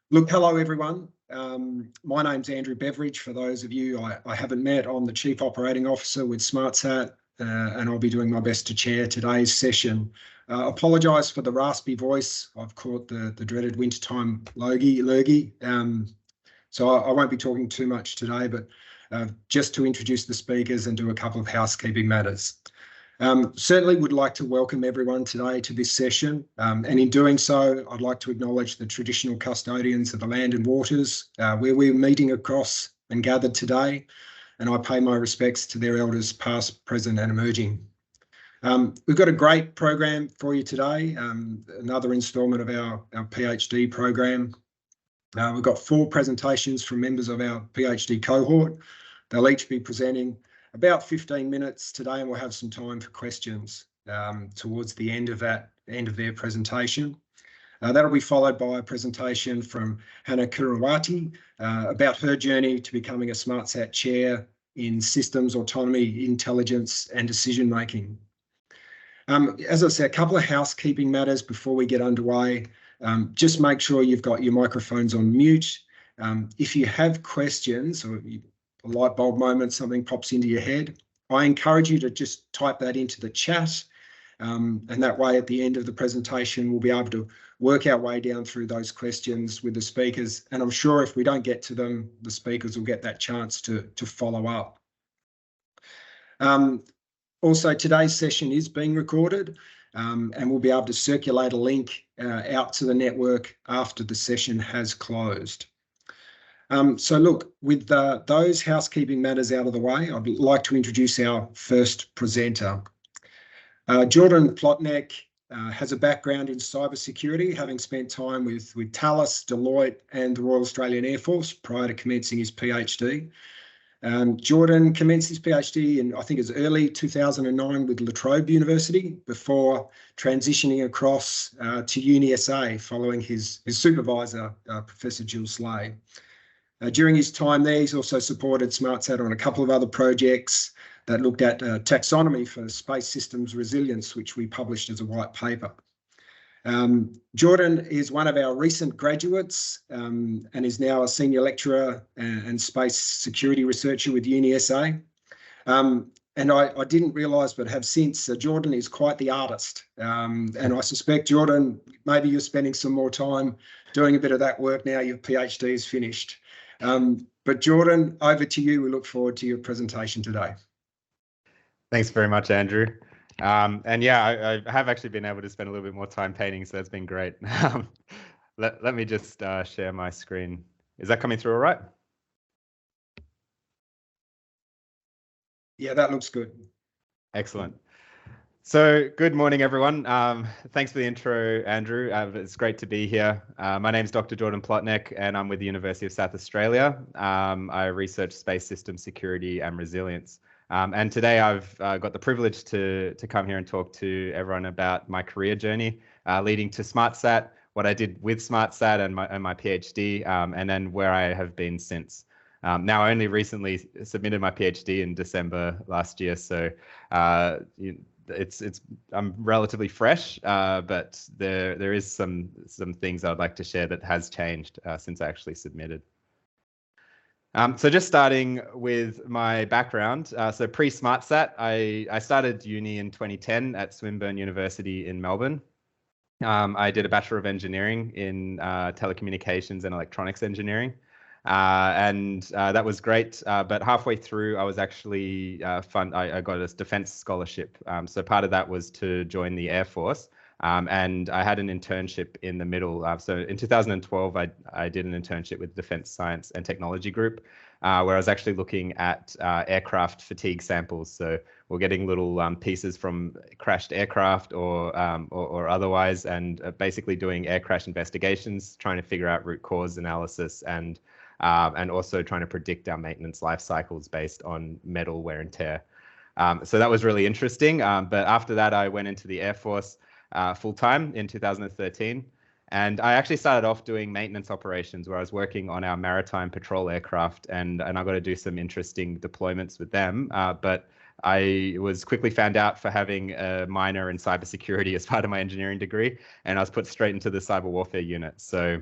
Look, hello everyone. My name's Andrew Beveridge. For those of you I haven't met, I'm the Chief Operating Officer with SmartSat, and I'll be doing my best to chair today's session. Apologise for the raspy voice. I've caught the dreaded wintertime lurgy. So I won't be talking too much today, but just to introduce the speakers and do a couple of housekeeping matters. Certainly would like to welcome everyone today to this session, and in doing so, I'd like to acknowledge the traditional custodians of the land and waters where we're meeting across and gathered today, and I pay my respects to their elders past, present and emerging. We've got a great program for you today, another instalment of our PhD program. We've got 4 presentations from members of our PhD cohort. They'll each be presenting about 15 minutes today, and we'll have some time for questions towards the end of their presentation. That'll be followed by a presentation from Hanna Kurniawati about her journey to becoming a SmartSat Chair in Systems Autonomy, Intelligence and Decision Making. As I said, a couple of housekeeping matters before we get underway. Just make sure you've got your microphones on mute. If you have questions or a light bulb moment, something pops into your head, I encourage you to just type that into the chat, and that way at the end of the presentation we'll be able to work our way down through those questions with the speakers, and I'm sure if we don't get to them, the speakers will get that chance to follow up. Also, today's session is being recorded, and we'll be able to circulate a link out to the network after the session has closed. So look, with those housekeeping matters out of the way, I'd like to introduce our first presenter. Jordan Plotnek has a background in cybersecurity, having spent time with Thales, Deloitte and the Royal Australian Air Force prior to commencing his PhD. Jordan commenced his PhD in, I think it was early 2009 with La Trobe University before transitioning across to UniSA following his supervisor, Professor Jill Slay. During his time there, he's also supported SmartSat on a couple of other projects that looked at taxonomy for space systems resilience, which we published as a white paper. Jordan is one of our recent graduates and is now a senior lecturer and space security researcher with UniSA. And I didn't realise, but have since, Jordan is quite the artist. And I suspect, Jordan, maybe you're spending some more time doing a bit of that work now your PhD is finished. But Jordan, over to you. We look forward to your presentation today. Thanks very much, Andrew. And yeah, I have actually been able to spend a little bit more time painting, so that's been great. Let me just share my screen. Is that coming through all right? Yeah, that looks good. Excellent. So good morning, everyone. Thanks for the intro, Andrew. It's great to be here. My name is Dr. Jordan Plotnek, and I'm with the University of South Australia. I research space system security and resilience. And today I've got the privilege to come here and talk to everyone about my career journey leading to SmartSat, what I did with SmartSat and my PhD, and then where I have been since. Now, I only recently submitted my PhD in December last year, so I'm relatively fresh, but there is some things I'd like to share that has changed since I actually submitted. So just starting with my background, so pre-SmartSat, I started uni in 2010 at Swinburne University in Melbourne. I did a Bachelor of Engineering in telecommunications and electronics engineering. And that was great, but halfway through I was actually I got a defense scholarship. So part of that was to join the Air Force, and I had an internship in the middle. So in 2012 I did an internship with Defense Science and Technology Group, where I was actually looking at aircraft fatigue samples. So we're getting little pieces from crashed aircraft or otherwise, and basically doing air crash investigations, trying to figure out root cause analysis and also trying to predict our maintenance life cycles based on metal wear and tear. So that was really interesting. But after that, I went into the Air Force full-time in 2013. And I actually started off doing maintenance operations where I was working on our maritime patrol aircraft, and I got to do some interesting deployments with them. But I was quickly found out for having a minor in cybersecurity as part of my engineering degree, and I was put straight into the cyber warfare unit. So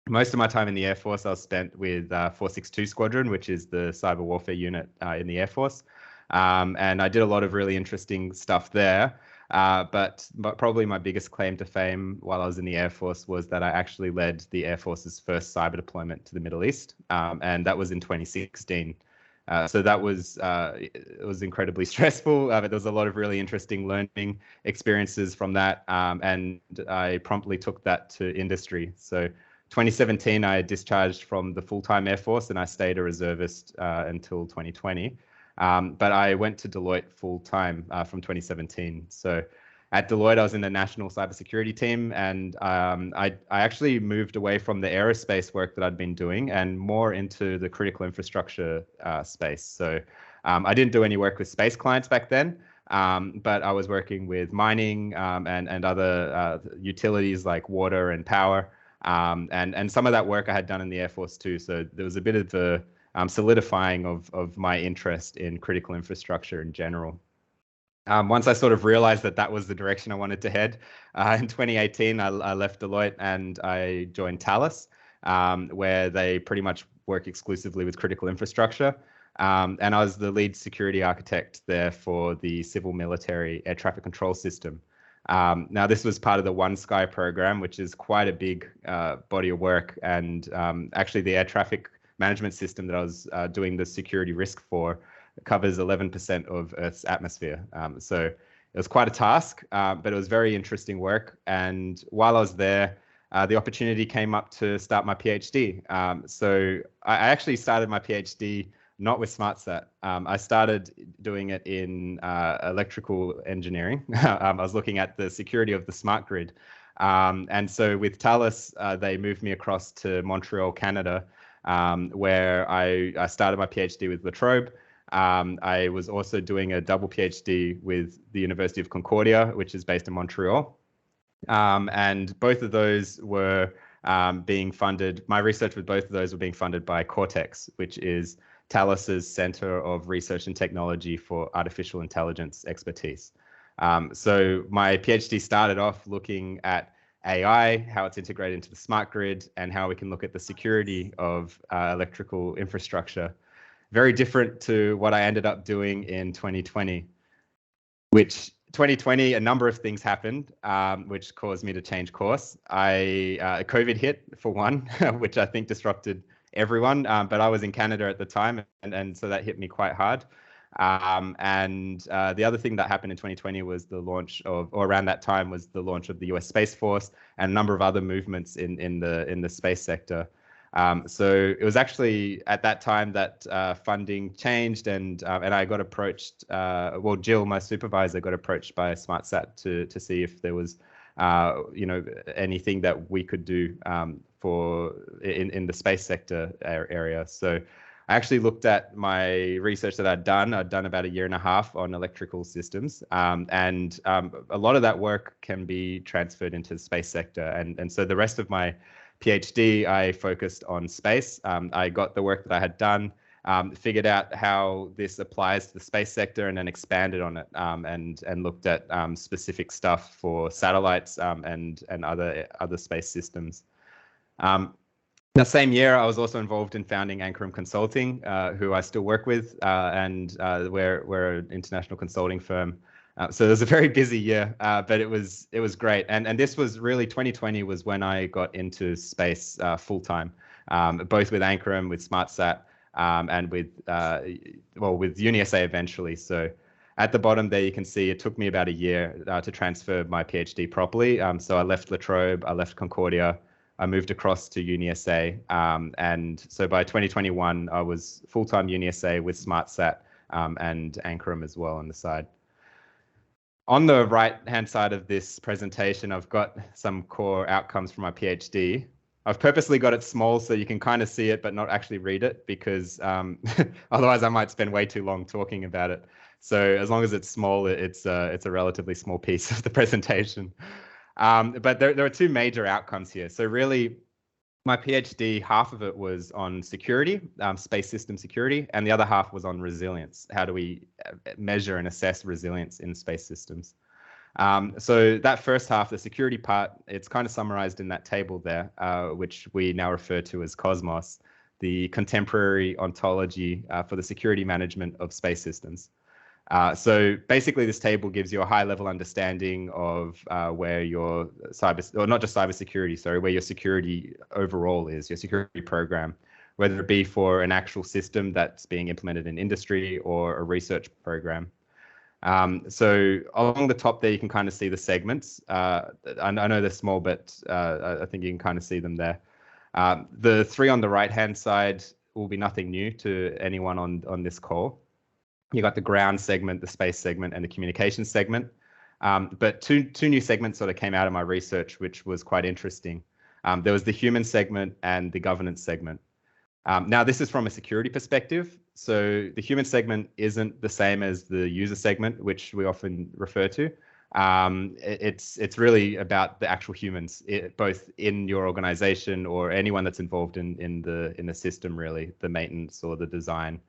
Most of my time in the Air Force I was spent with 462 Squadron, which is the cyber warfare unit in the Air Force. And I did a lot of really interesting stuff there. But probably my biggest claim to fame while I was in the Air Force was that I actually led the Air Force's first cyber deployment to the Middle East. And that was in 2016. So that was it was incredibly stressful, but there was a lot of really interesting learning experiences from that. And I promptly took that to industry. So 2017, I discharged from the full-time Air Force and I stayed a reservist until 2020. But I went to Deloitte full-time from 2017. So at Deloitte, I was in the national cybersecurity team, and I actually moved away from the aerospace work that I'd been doing and more into the critical infrastructure space. So I didn't do any work with space clients back then, but I was working with mining and other utilities like water and power. And some of that work I had done in the Air Force too. So there was a bit of the solidifying of my interest in critical infrastructure in general. Once I sort of realized that that was the direction I wanted to head, in 2018, I left Deloitte and I joined Thales, where they pretty much work exclusively with critical infrastructure. And I was the lead security architect there for the civil military air traffic control system. Now, this was part of the One Sky program, which is quite a big body of work. And actually, the air traffic management system that I was doing the security risk for covers 11% of Earth's atmosphere. So it was quite a task, but it was very interesting work. And while I was there, the opportunity came up to start my PhD. So I actually started my PhD not with SmartSat. I started doing it in electrical engineering. I was looking at the security of the smart grid. And so with Thales, they moved me across to Montreal, Canada, where I started my PhD with La Trobe. I was also doing a double PhD with the University of Concordia, which is based in Montreal. And both of those were being funded. My research with both of those were being funded by Cortex, which is Thales's Center of Research and Technology for Artificial Intelligence Expertise. So my PhD started off looking at AI, how it's integrated into the smart grid, and how we can look at the security of electrical infrastructure. Very different to what I ended up doing in 2020, which 2020, a number of things happened, which caused me to change course. COVID hit for one, which I think disrupted everyone, but I was in Canada at the time, and so that hit me quite hard. And the other thing that happened in 2020 was the launch of, or around that time, was the launch of the US Space Force and a number of other movements in the space sector. So it was actually at that time that funding changed, and I got approached. Well, Jill, my supervisor, got approached by SmartSat to see if there was, anything that we could do in the space sector area. So I actually looked at my research that I'd done. I'd done about 1.5 years on electrical systems, and a lot of that work can be transferred into the space sector. And so the rest of my PhD, I focused on space. I got the work that I had done, figured out how this applies to the space sector, and then expanded on it, and looked at specific stuff for satellites and other space systems. The same year, I was also involved in founding Anchorum Consulting, who I still work with, and we're an international consulting firm. So it was a very busy year, but it was great. And this was really 2020 was when I got into space full time, both with Anchorum, with SmartSat, and with UniSA eventually. So at the bottom there, you can see it took me about a year to transfer my PhD properly. So I left La Trobe, I left Concordia, I moved across to UniSA, and so by 2021 I was full-time UniSA with SmartSat and Anchorum as well on the side. On the right-hand side of this presentation, I've got some core outcomes from my PhD. I've purposely got it small so you can kind of see it, but not actually read it, because otherwise I might spend way too long talking about it. So as long as it's small, it's a relatively small piece of the presentation. But there are two major outcomes here. So really, my PhD, half of it was on security, space system security, and the other half was on resilience. How do we measure and assess resilience in space systems? So that first half, the security part, it's kind of summarized in that table there, which we now refer to as COSMOS, the contemporary ontology for the security management of space systems. So basically, this table gives you a high-level understanding of where your or not just cybersecurity, sorry, where your security overall is, your security program, whether it be for an actual system that's being implemented in industry or a research program. So along the top there, you can kind of see the segments. I know they're small, but I think you can kind of see them there. The three on the right-hand side will be nothing new to anyone on this call. You got the ground segment, the space segment, and the communications segment. But two new segments sort of came out of my research, which was quite interesting. There was the human segment and the governance segment. Now, this is from a security perspective. So the human segment isn't the same as the user segment, which we often refer to. It's really about the actual humans, both in your organization or anyone that's involved in the system, really, the maintenance or the design,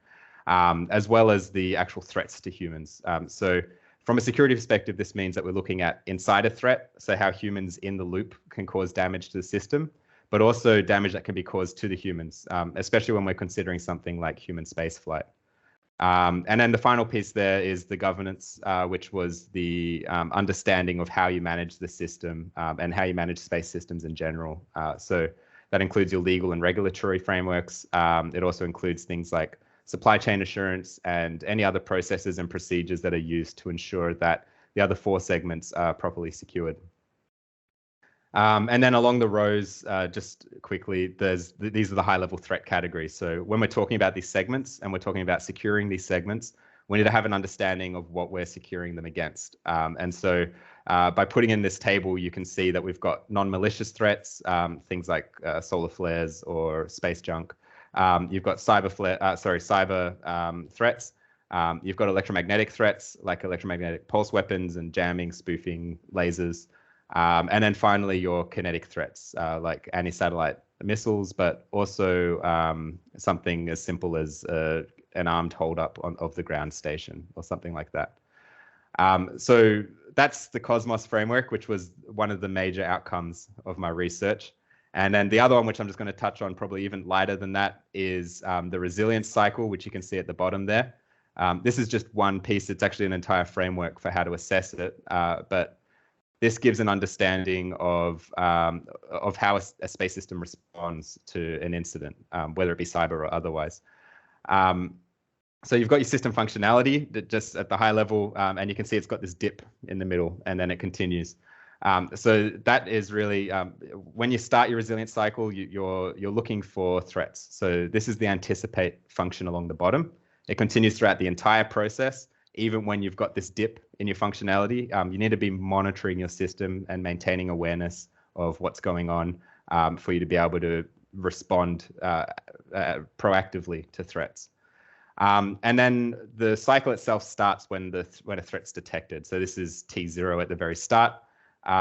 as well as the actual threats to humans. So from a security perspective, this means that we're looking at insider threat, so how humans in the loop can cause damage to the system, but also damage that can be caused to the humans, especially when we're considering something like human spaceflight. And then the final piece there is the governance, which was the understanding of how you manage the system and how you manage space systems in general. So that includes your legal and regulatory frameworks. It also includes things like supply chain assurance and any other processes and procedures that are used to ensure that the other four segments are properly secured. And then along the rows, just quickly, these are the high-level threat categories. So when we're talking about these segments and we're talking about securing these segments, we need to have an understanding of what we're securing them against. And so by putting in this table, you can see that we've got non-malicious threats, things like solar flares or space junk. You've got cyber threats. You've got electromagnetic threats like electromagnetic pulse weapons and jamming, spoofing, lasers. And then finally, your kinetic threats like anti-satellite missiles, but also something as simple as an armed holdup of the ground station or something like that. So that's the COSMOS framework, which was one of the major outcomes of my research. And then the other one, which I'm just going to touch on, probably even lighter than that, is the resilience cycle, which you can see at the bottom there. This is just one piece. It's actually an entire framework for how to assess it, but this gives an understanding of how a space system responds to an incident, whether it be cyber or otherwise. So you've got your system functionality that just at the high level, and you can see it's got this dip in the middle, and then it continues. So that is really when you start your resilience cycle, you're looking for threats. So this is the anticipate function along the bottom. It continues throughout the entire process. Even when you've got this dip in your functionality, you need to be monitoring your system and maintaining awareness of what's going on for you to be able to respond proactively to threats. And then the cycle itself starts when a threat's detected. So this is T0 at the very start.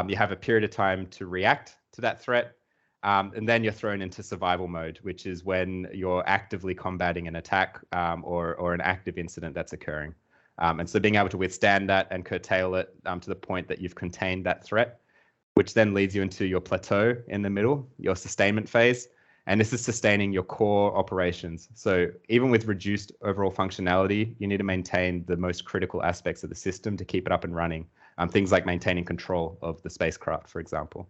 You have a period of time to react to that threat, and then you're thrown into survival mode, which is when you're actively combating an attack or an active incident that's occurring. And so being able to withstand that and curtail it to the point that you've contained that threat, which then leads you into your plateau in the middle, your sustainment phase. And this is sustaining your core operations. So even with reduced overall functionality, you need to maintain the most critical aspects of the system to keep it up and running. Things like maintaining control of the spacecraft, for example.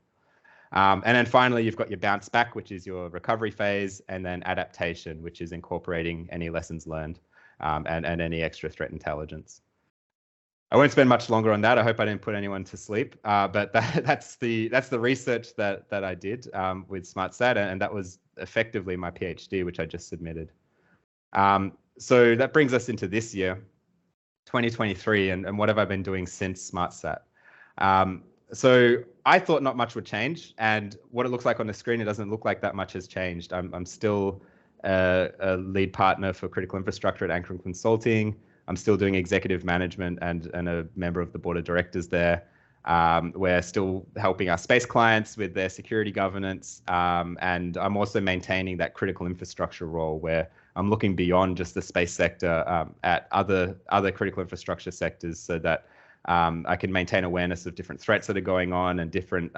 And then finally, you've got your bounce back, which is your recovery phase, and then adaptation, which is incorporating any lessons learned. And any extra threat intelligence. I won't spend much longer on that. I hope I didn't put anyone to sleep. But that's the research that I did with SmartSat, and that was effectively my PhD, which I just submitted. So that brings us into this year, 2023, and what have I been doing since SmartSat? So I thought not much would change, and what it looks like on the screen, it doesn't look like that much has changed. I'm still a lead partner for critical infrastructure at Anchor Consulting. I'm still doing executive management and a member of the board of directors there. We're still helping our space clients with their security governance. And I'm also maintaining that critical infrastructure role where I'm looking beyond just the space sector at other critical infrastructure sectors so that I can maintain awareness of different threats that are going on and different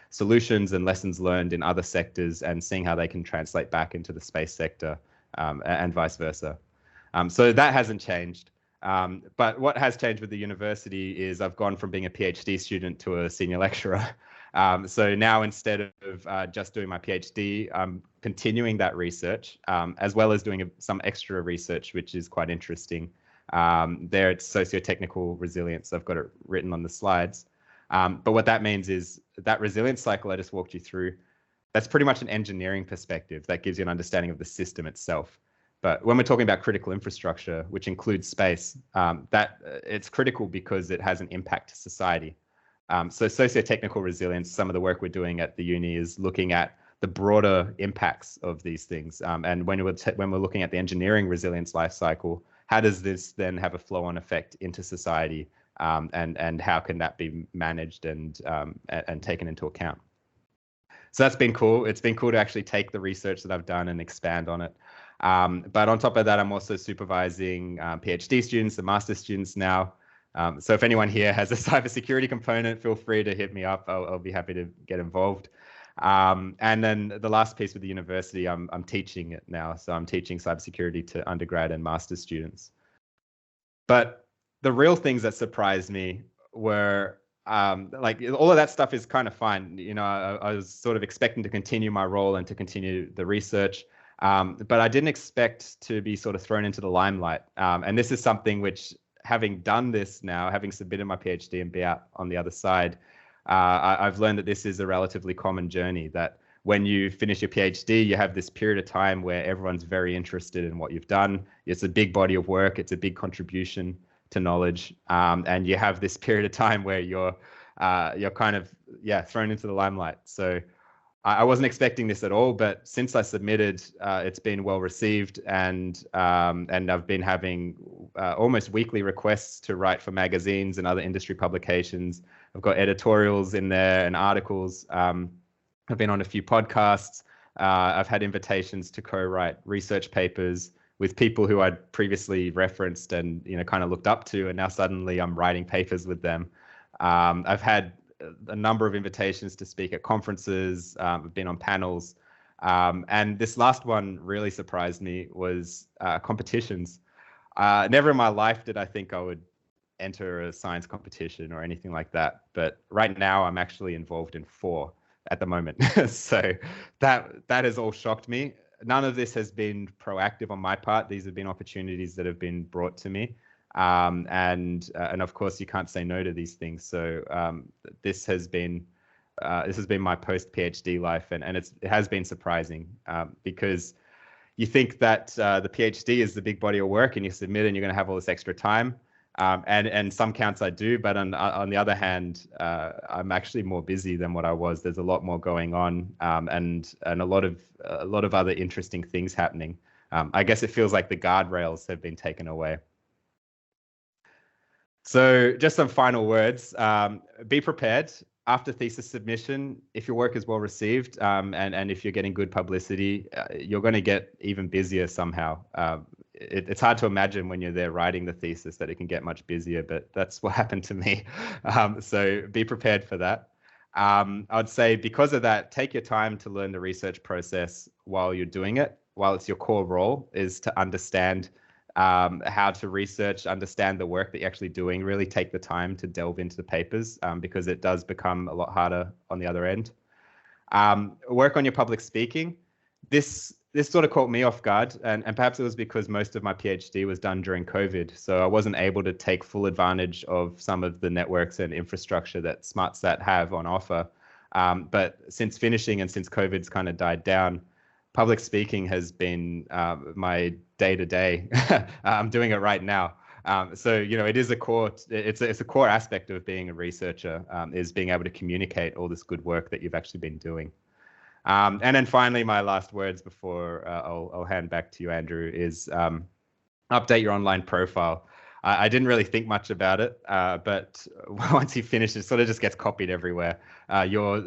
solutions and lessons learned in other sectors, and seeing how they can translate back into the space sector, and vice versa. So that hasn't changed. But what has changed with the university is I've gone from being a PhD student to a senior lecturer. So now, instead of just doing my PhD, I'm continuing that research, as well as doing some extra research, which is quite interesting. There it's socio-technical resilience. I've got it written on the slides. But what that means is that resilience cycle I just walked you through, that's pretty much an engineering perspective that gives you an understanding of the system itself. But when we're talking about critical infrastructure, which includes space, it's critical because it has an impact to society. So socio-technical resilience, some of the work we're doing at the uni is looking at the broader impacts of these things. And when we're looking at the engineering resilience life cycle, how does this then have a flow-on effect into society, and how can that be managed and taken into account? So that's been cool. It's been cool to actually take the research that I've done and expand on it. But on top of that, I'm also supervising PhD students and master's students now. So if anyone here has a cybersecurity component, feel free to hit me up. I'll be happy to get involved. And then the last piece with the university, I'm teaching it now. So I'm teaching cybersecurity to undergrad and master's students. But the real things that surprised me were, like, all of that stuff is kind of fine. You know, I was sort of expecting to continue my role and to continue the research. But I didn't expect to be sort of thrown into the limelight. And this is something which, having done this now, having submitted my PhD and be out on the other side, I've learned that this is a relatively common journey, that when you finish your PhD, you have this period of time where everyone's very interested in what you've done. It's a big body of work. It's a big contribution to knowledge. And you have this period of time where you're kind of, thrown into the limelight. So I wasn't expecting this at all, but since I submitted, it's been well received, and I've been having almost weekly requests to write for magazines and other industry publications. I've got editorials in there and articles. I've been on a few podcasts. I've had invitations to co-write research papers with people who I'd previously referenced and kind of looked up to, and now suddenly I'm writing papers with them. I've had a number of invitations to speak at conferences. I've been on panels. And this last one really surprised me, was competitions. Never in my life did I think I would enter a science competition or anything like that. But right now I'm actually involved in 4 at the moment. So that has all shocked me. None of this has been proactive on my part. These have been opportunities that have been brought to me. And of course you can't say no to these things. So this has been my post PhD life, and it has been surprising, because you think that the PhD is the big body of work, and you submit and you're going to have all this extra time, and some counts I do, but on the other hand, I'm actually more busy than what I was. There's a lot more going on, and a lot of other interesting things happening. I guess it feels like the guardrails have been taken away. So just some final words. Be prepared after thesis submission. If your work is well received, and if you're getting good publicity, you're going to get even busier somehow. It's hard to imagine when you're there writing the thesis that it can get much busier, but that's what happened to me. So be prepared for that. I'd say because of that, take your time to learn the research process while you're doing it, while it's your core role, is to understand how to research, understand the work that you're actually doing, really take the time to delve into the papers, because it does become a lot harder on the other end. Work on your public speaking. This sort of caught me off guard, and perhaps it was because most of my PhD was done during COVID, so I wasn't able to take full advantage of some of the networks and infrastructure that SmartSat have on offer. But since finishing and since COVID's kind of died down, public speaking has been my day-to-day. I'm doing it right now. So it is a core. It's a core aspect of being a researcher, is being able to communicate all this good work that you've actually been doing. And then finally, my last words before I'll hand back to you, Andrew, is update your online profile. I didn't really think much about it, but once you finish, it sort of just gets copied everywhere. You're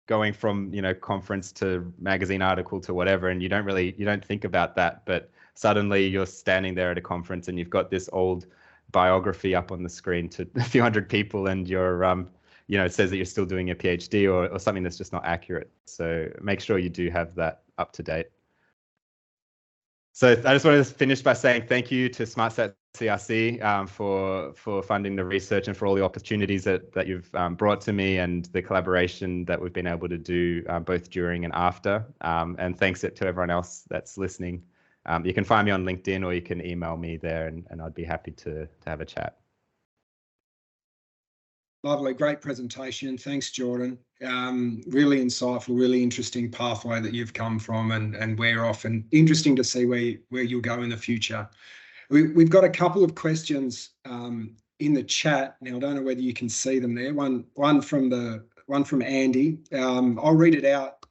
going from conference to magazine article to whatever, and you don't think about that. But suddenly you're standing there at a conference and you've got this old biography up on the screen to a few hundred people and you're, it says that you're still doing a PhD or something that's just not accurate. So make sure you do have that up to date. So I just wanted to finish by saying thank you to SmartSat CRC for funding the research and for all the opportunities that you've brought to me and the collaboration that we've been able to do both during and after. And thanks to everyone else that's listening. You can find me on LinkedIn or you can email me there and I'd be happy to have a chat. Lovely, great presentation. Thanks, Jordan. Really insightful, really interesting pathway that you've come from and where you're off, and interesting to see where you'll go in the future. We've got a couple of questions in the chat. Now, I don't know whether you can see them there. One from Andy. I'll read it out.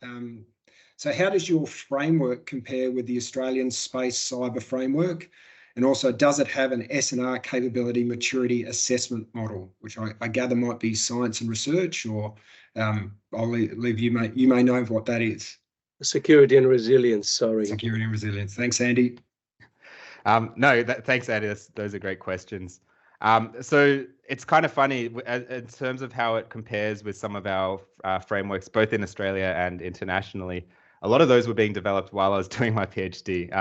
So how does your framework compare with the Australian Space Cyber Framework? And also, does it have an S&R capability maturity assessment model, which I gather might be science and research, or I'll leave you may know what that is. Security and resilience, sorry. Security and resilience. Thanks, Andy. No, thanks, Andy. Those are great questions. So it's kind of funny in terms of how it compares with some of our frameworks, both in Australia and internationally. A lot of those were being developed while I was doing my PhD.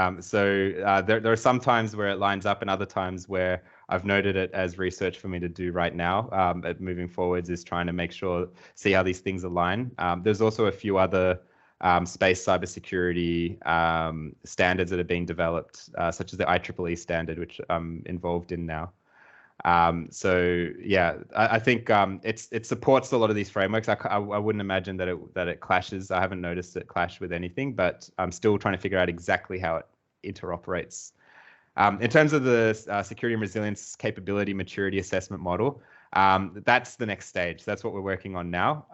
There are some times where it lines up and other times where I've noted it as research for me to do right now. But moving forwards is trying to see how these things align. There's also a few other space cybersecurity standards that are being developed, such as the IEEE standard, which I'm involved in now. I think it supports a lot of these frameworks. I wouldn't imagine that it clashes. I haven't noticed it clash with anything, but I'm still trying to figure out exactly how it interoperates. In terms of the security and resilience capability maturity assessment model, that's the next stage. That's what we're working on now.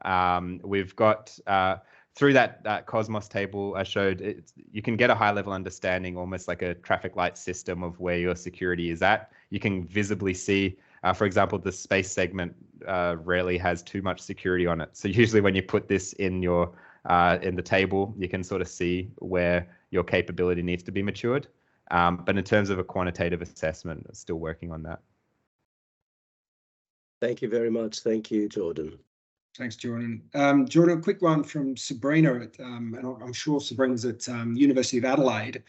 We've got through that Cosmos table I showed, you can get a high-level understanding, almost like a traffic light system of where your security is at. You can visibly see, for example, the space segment rarely has too much security on it. So usually when you put this in the table, you can sort of see where your capability needs to be matured. But in terms of a quantitative assessment, I'm still working on that. Thank you very much. Thank you, Jordan. Thanks, Jordan. Jordan, a quick one from Sabrina, and I'm sure Sabrina's at University of Adelaide.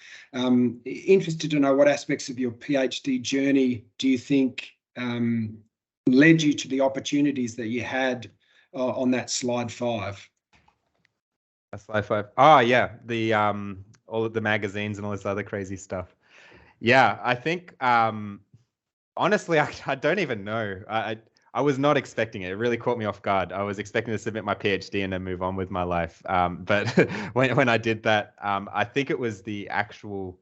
Interested to know what aspects of your PhD journey do you think led you to the opportunities that you had on that slide 5? Slide 5. Oh, yeah, the all of the magazines and all this other crazy stuff. Yeah, I think honestly, I don't even know. I was not expecting it. It really caught me off guard. I was expecting to submit my PhD and then move on with my life. But when I did that, I think it was the actual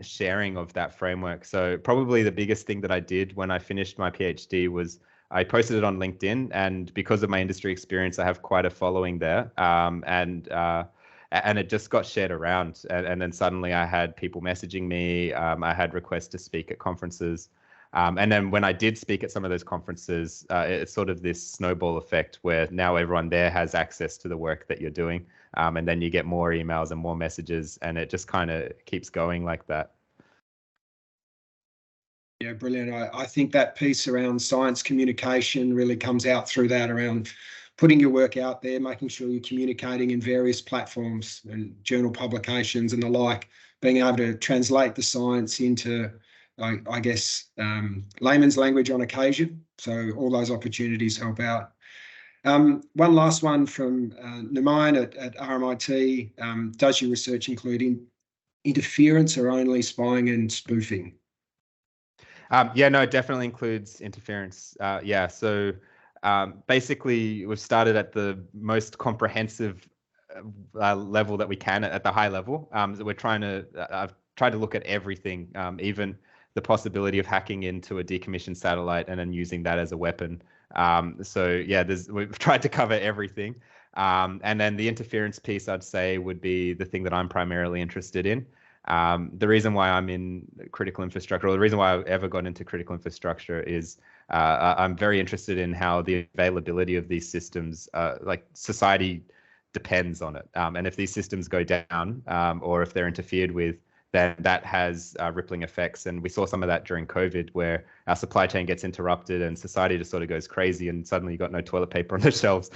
sharing of that framework. So probably the biggest thing that I did when I finished my PhD was I posted it on LinkedIn, and because of my industry experience, I have quite a following there. And it just got shared around. And then suddenly I had people messaging me. I had requests to speak at conferences. And then when I did speak at some of those conferences, it's sort of this snowball effect where now everyone there has access to the work that you're doing. And then you get more emails and more messages, and it just kind of keeps going like that. Yeah, brilliant. I think that piece around science communication really comes out through that, around putting your work out there, making sure you're communicating in various platforms and journal publications and the like, being able to translate the science into I guess, layman's language on occasion. So all those opportunities help out. One last one from Namayan at RMIT. Does your research include interference or only spying and spoofing? Yeah, no, it definitely includes interference. Yeah, so basically we've started at the most comprehensive level that we can, at the high level. We're trying to, I've tried to look at everything, even the possibility of hacking into a decommissioned satellite and then using that as a weapon. So yeah, we've tried to cover everything. And then the interference piece, I'd say, would be the thing that I'm primarily interested in. The reason why I'm in critical infrastructure, or the reason why I ever got into critical infrastructure, is I'm very interested in how the availability of these systems, like society depends on it. And if these systems go down, or if they're interfered with, then that has rippling effects. And we saw some of that during COVID, where our supply chain gets interrupted and society just sort of goes crazy, and suddenly you got no toilet paper on the shelves.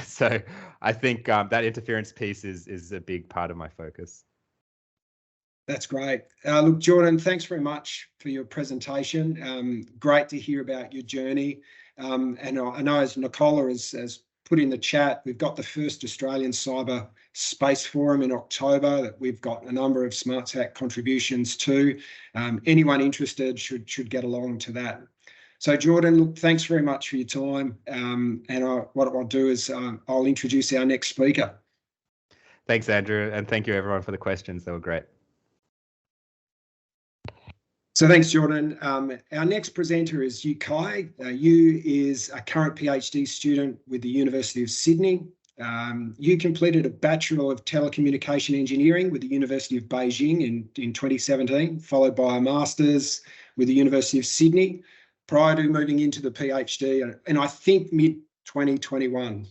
So I think that interference piece is a big part of my focus. That's great. Look, Jordan, thanks very much for your presentation. Great to hear about your journey. And I know, as Nicola has put in the chat, we've got the first Australian Cyber Space Forum in October that we've got a number of SmartSat contributions to. Anyone interested should get along to that. So Jordan, look, thanks very much for your time. What I'll do is I'll introduce our next speaker. Thanks, Andrew, and thank you everyone for the questions. They were great. So thanks, Jordan. Our next presenter is Yue Cai. Yue is a current PhD student with the University of Sydney. Yue completed a Bachelor of Telecommunication Engineering with the University of Beijing in 2017, followed by a Master's with the University of Sydney, prior to moving into the PhD, and I think mid-2021.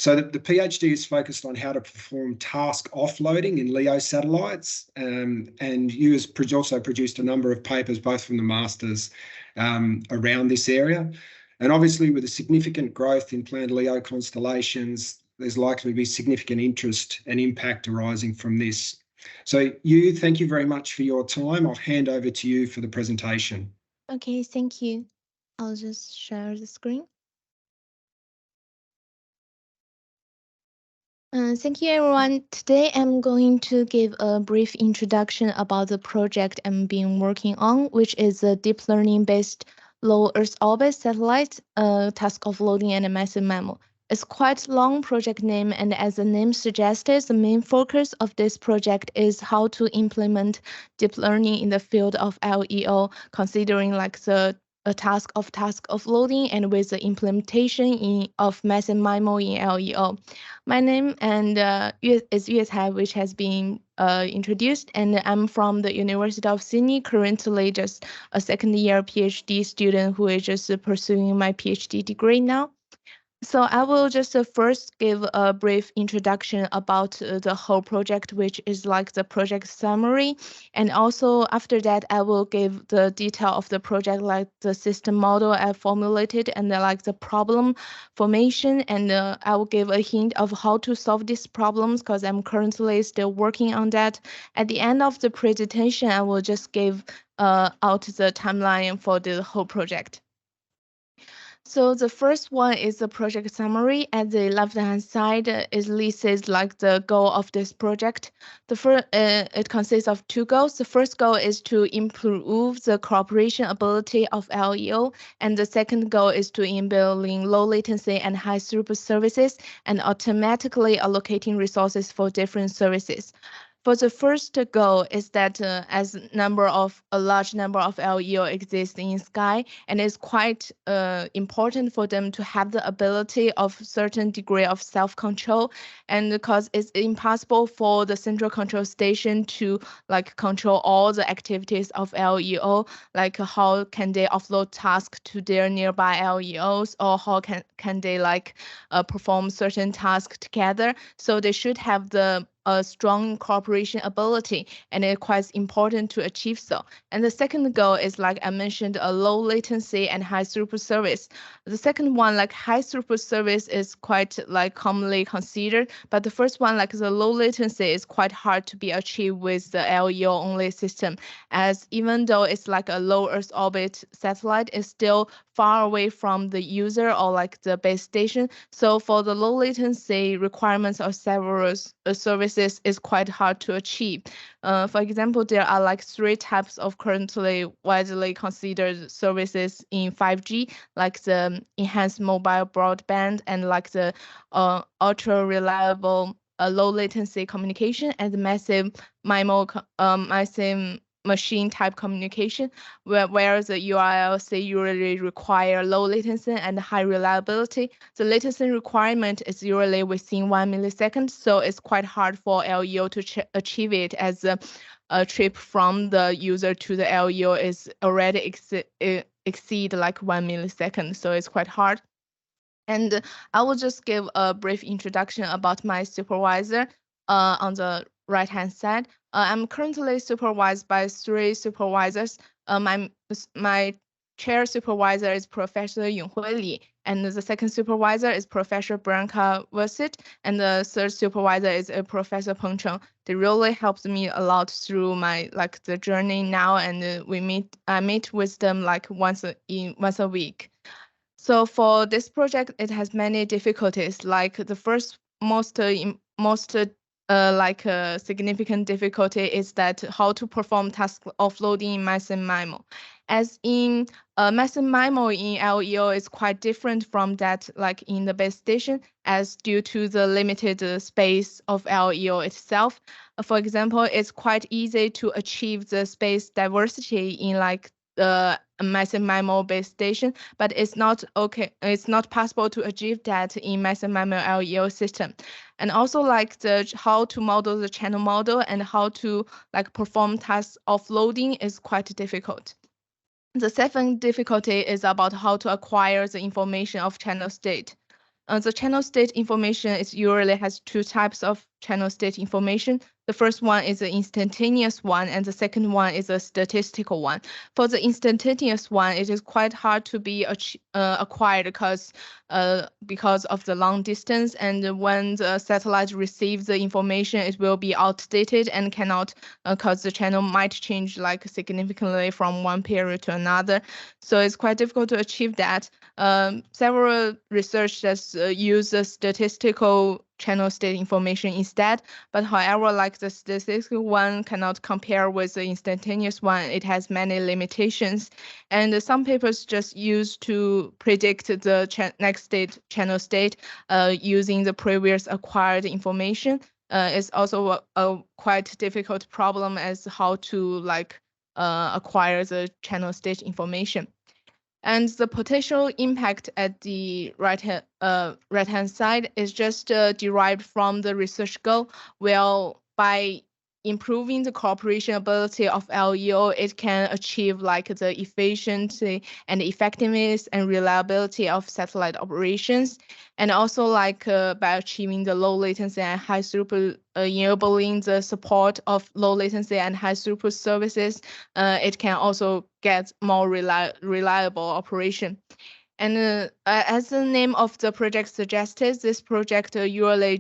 So the PhD is focused on how to perform task offloading in LEO satellites, and Yue has also produced a number of papers, both from the Masters, around this area. And obviously, with a significant growth in planned LEO constellations, there's likely to be significant interest and impact arising from this. So Yue, thank you very much for your time. I'll hand over to you for the presentation. Okay, thank you. I'll just share the screen. Thank you, everyone. Today, I'm going to give a brief introduction about the project I've been working on, which is a deep learning-based low Earth orbit satellite task offloading and massive MIMO. It's quite a long project name, and as the name suggests, the main focus of this project is how to implement deep learning in the field of LEO, considering like the task offloading and with the implementation of massive MIMO in LEO. My name is Yue Cai, which has been introduced, and I'm from the University of Sydney, currently just a second-year PhD student who is just pursuing my PhD degree now. So I will just first give a brief introduction about the whole project, which is like the project summary. And also after that, I will give the detail of the project, like the system model I formulated and like the problem formation. And I will give a hint of how to solve these problems because I'm currently still working on that. At the end of the presentation, I will just give out the timeline for the whole project. So the first one is the project summary. At the left-hand side, it lists like the goal of this project. It consists of two goals. The first goal is to improve the cooperation ability of LEO, and the second goal is to enabling low latency and high throughput services and automatically allocating resources for different services. For the first goal is that as a large number of LEO exist in sky, and it's quite important for them to have the ability of certain degree of self-control, and because it's impossible for the central control station to like control all the activities of LEO, like how can they offload tasks to their nearby LEOs, or how can they like perform certain tasks together. So they should have the a strong cooperation ability, and it's quite important to achieve so. And the second goal is, like I mentioned, a low latency and high throughput service. The second one, like high throughput service, is quite like commonly considered, but the first one, like the low latency, is quite hard to be achieved with the LEO only system, as even though it's like a low Earth orbit satellite, it's still far away from the user or like the base station. So for the low latency requirements of several services is quite hard to achieve. For example, there are like three types of currently widely considered services in 5G, like the enhanced mobile broadband and like the ultra reliable low latency communication and the massive MIMO, massive machine type communication, where the URLC usually require low latency and high reliability. The latency requirement is usually within 1 millisecond, so it's quite hard for LEO to achieve it, as a trip from the user to the LEO is already exceed like 1 millisecond, so it's quite hard. And I will just give a brief introduction about my supervisor on the right-hand side. I'm currently supervised by 3 supervisors. My chair supervisor is Professor Yonghua Li, and the second supervisor is Professor Branka Versit, and the third supervisor is Professor Peng Cheng. They really helped me a lot through my the journey now, and I meet with them once a week. So for this project, it has many difficulties. Like the first most significant difficulty is that how to perform task offloading in massive MIMO. As in massive MIMO in LEO is quite different from that in the base station, as due to the limited space of LEO itself. For example, it's quite easy to achieve the space diversity in the massive MIMO base station, but it's not possible to achieve that in massive MIMO LEO system. And also how to model the channel model and how to perform task offloading is quite difficult. The second difficulty is about how to acquire the information of channel state. The channel state information usually has 2 types of channel state information. The first one is an instantaneous one, and the second one is a statistical one. For the instantaneous one, it is quite hard to be acquired because of the long distance, and when the satellite receives the information, it will be outdated and cannot, because the channel might change significantly from one period to another. So it's quite difficult to achieve that. Several researchers use the statistical channel state information instead, but however, the statistical one cannot compare with the instantaneous one. It has many limitations, and some papers just use to predict the next channel state using the previous acquired information. It's also a quite difficult problem as how to acquire the channel state information. And the potential impact at the right-hand side is just derived from the research goal. Well, by improving the cooperation ability of LEO, it can achieve the efficiency and effectiveness and reliability of satellite operations, and also by achieving the low latency and high throughput, enabling the support of low latency and high throughput services. It can also get more reliable operation. And as the name of the project suggested, this project usually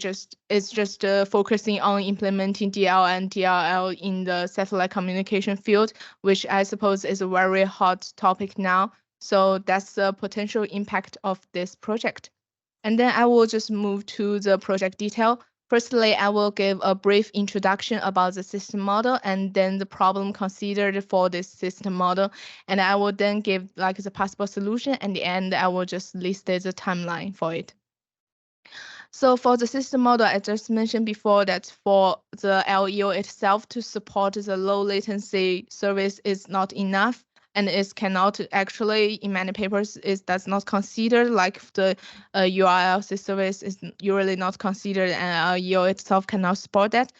is just focusing on implementing DL and DLL in the satellite communication field, which I suppose is a very hot topic now. So that's the potential impact of this project. And then I will just move to the project detail. Firstly, I will give a brief introduction about the system model and then the problem considered for this system model. And I will then give the possible solution, and at the end, I will just list the timeline for it. So for the system model, I just mentioned before that for the LEO itself to support the low latency service is not enough. And it cannot actually, in many papers, it does not consider the URLC service is usually not considered, and LEO itself cannot support that.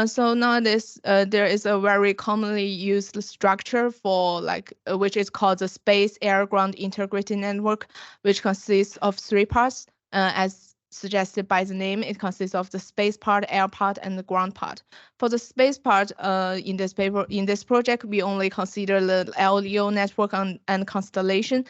So nowadays, there is a very commonly used structure for which is called the space air ground integrated network, which consists of 3 parts. As suggested by the name, it consists of the space part, air part, and the ground part. For the space part, in this project, we only consider the LEO network and constellation,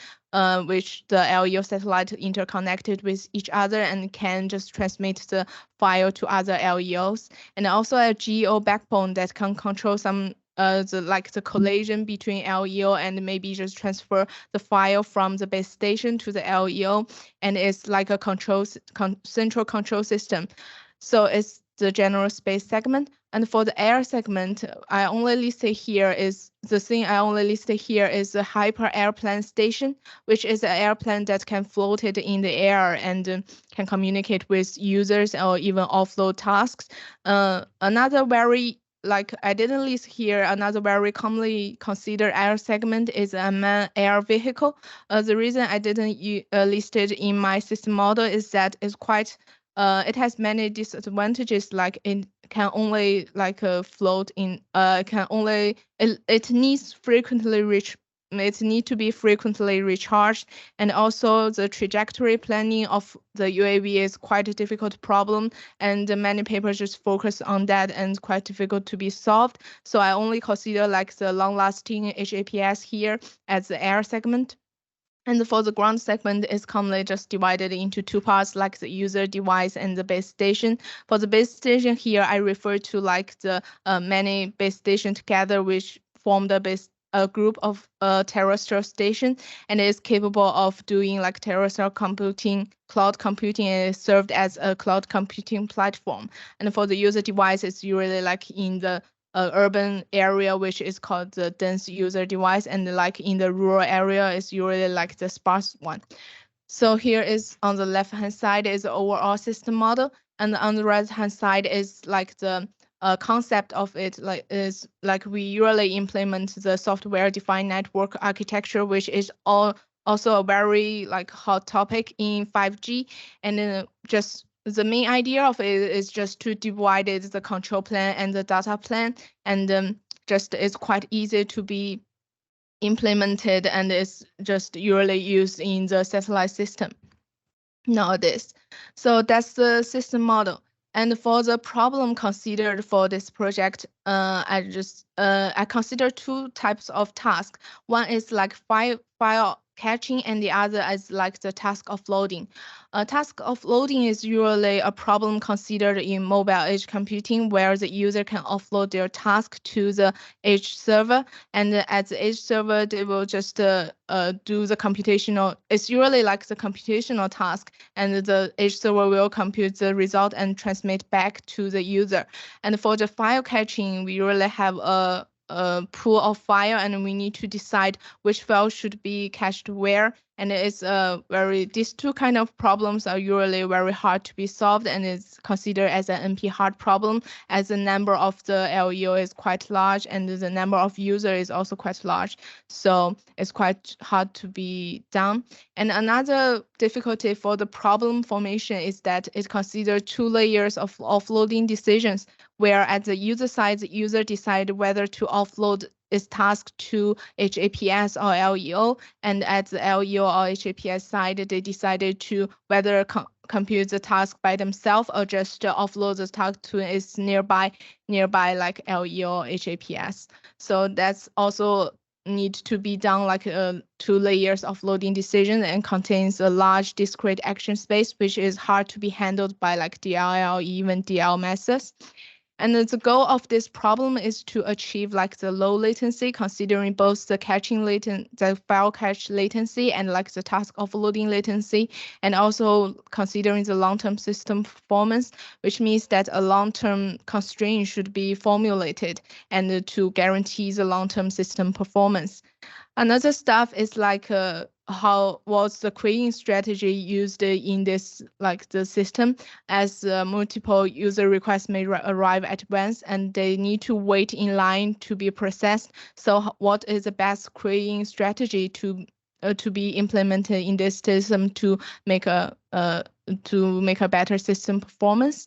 which the LEO satellite interconnected with each other and can just transmit the file to other LEOs, and also a GEO backbone that can control some the collision between LEO and maybe just transfer the file from the base station to the LEO, and it's like a central control system. So it's the general space segment. And for the air segment, I only listed here is the hyper airplane station, which is an airplane that can float it in the air and can communicate with users or even offload tasks. Another very I didn't list here, another very commonly considered air segment is a manned air vehicle. The reason I didn't list it in my system model is that it's quite, it has many disadvantages, it can only float in, it needs frequently reach it need to be frequently recharged, and also the trajectory planning of the UAV is quite a difficult problem, and many papers just focus on that and quite difficult to be solved. So I only consider like the long-lasting HAPS here as the air segment. And for the ground segment, it's commonly just divided into two parts, like the user device and the base station. For the base station here, I refer to like the many base stations together, which form the base group of terrestrial station, and is capable of doing like terrestrial computing, cloud computing, and is served as a cloud computing platform. And for the user device, it's usually like in the urban area, which is called the dense user device, and like in the rural area is usually like the sparse one. So here is on the left hand side is the overall system model, and on the right hand side is like the concept of it, like is like we usually implement the software defined network architecture, which is also a very like hot topic in 5G, and then just the main idea of it is just to divide the control plane and the data plane, and just it's quite easy to be implemented, and it's just usually used in the satellite system nowadays. So that's the system model. And for the problem considered for this project, I consider two types of tasks. One is like file catching, and the other is like the task offloading. Task offloading is usually a problem considered in mobile edge computing, where the user can offload their task to the edge server, and at the edge server, they will just do the computational. It's usually like the computational task, and the edge server will compute the result and transmit back to the user. And for the file catching, we usually have a pool of file, and we need to decide which file should be cached where. And it's these two kind of problems are usually very hard to be solved, and it's considered as an NP hard problem, as the number of the LEO is quite large and the number of users is also quite large. So it's quite hard to be done. And another difficulty for the problem formation is that it considers two layers of offloading decisions, where at the user side, the user decide whether to offload its task to HAPS or LEO, and at the LEO or HAPS side, they decided to whether compute the task by themselves or just offload the task to its nearby like LEO or HAPS. So that's also need to be done like two layers of loading decision, and contains a large discrete action space, which is hard to be handled by like DLL or even DL methods. And the goal of this problem is to achieve like the low latency, considering both the file cache latency and like the task offloading latency, and also considering the long-term system performance, which means that a long-term constraint should be formulated and to guarantee the long-term system performance. Another stuff is like what's the queuing strategy used in this like the system, as multiple user requests may arrive at once and they need to wait in line to be processed. So what is the best queuing strategy to be implemented in this system to make a better system performance?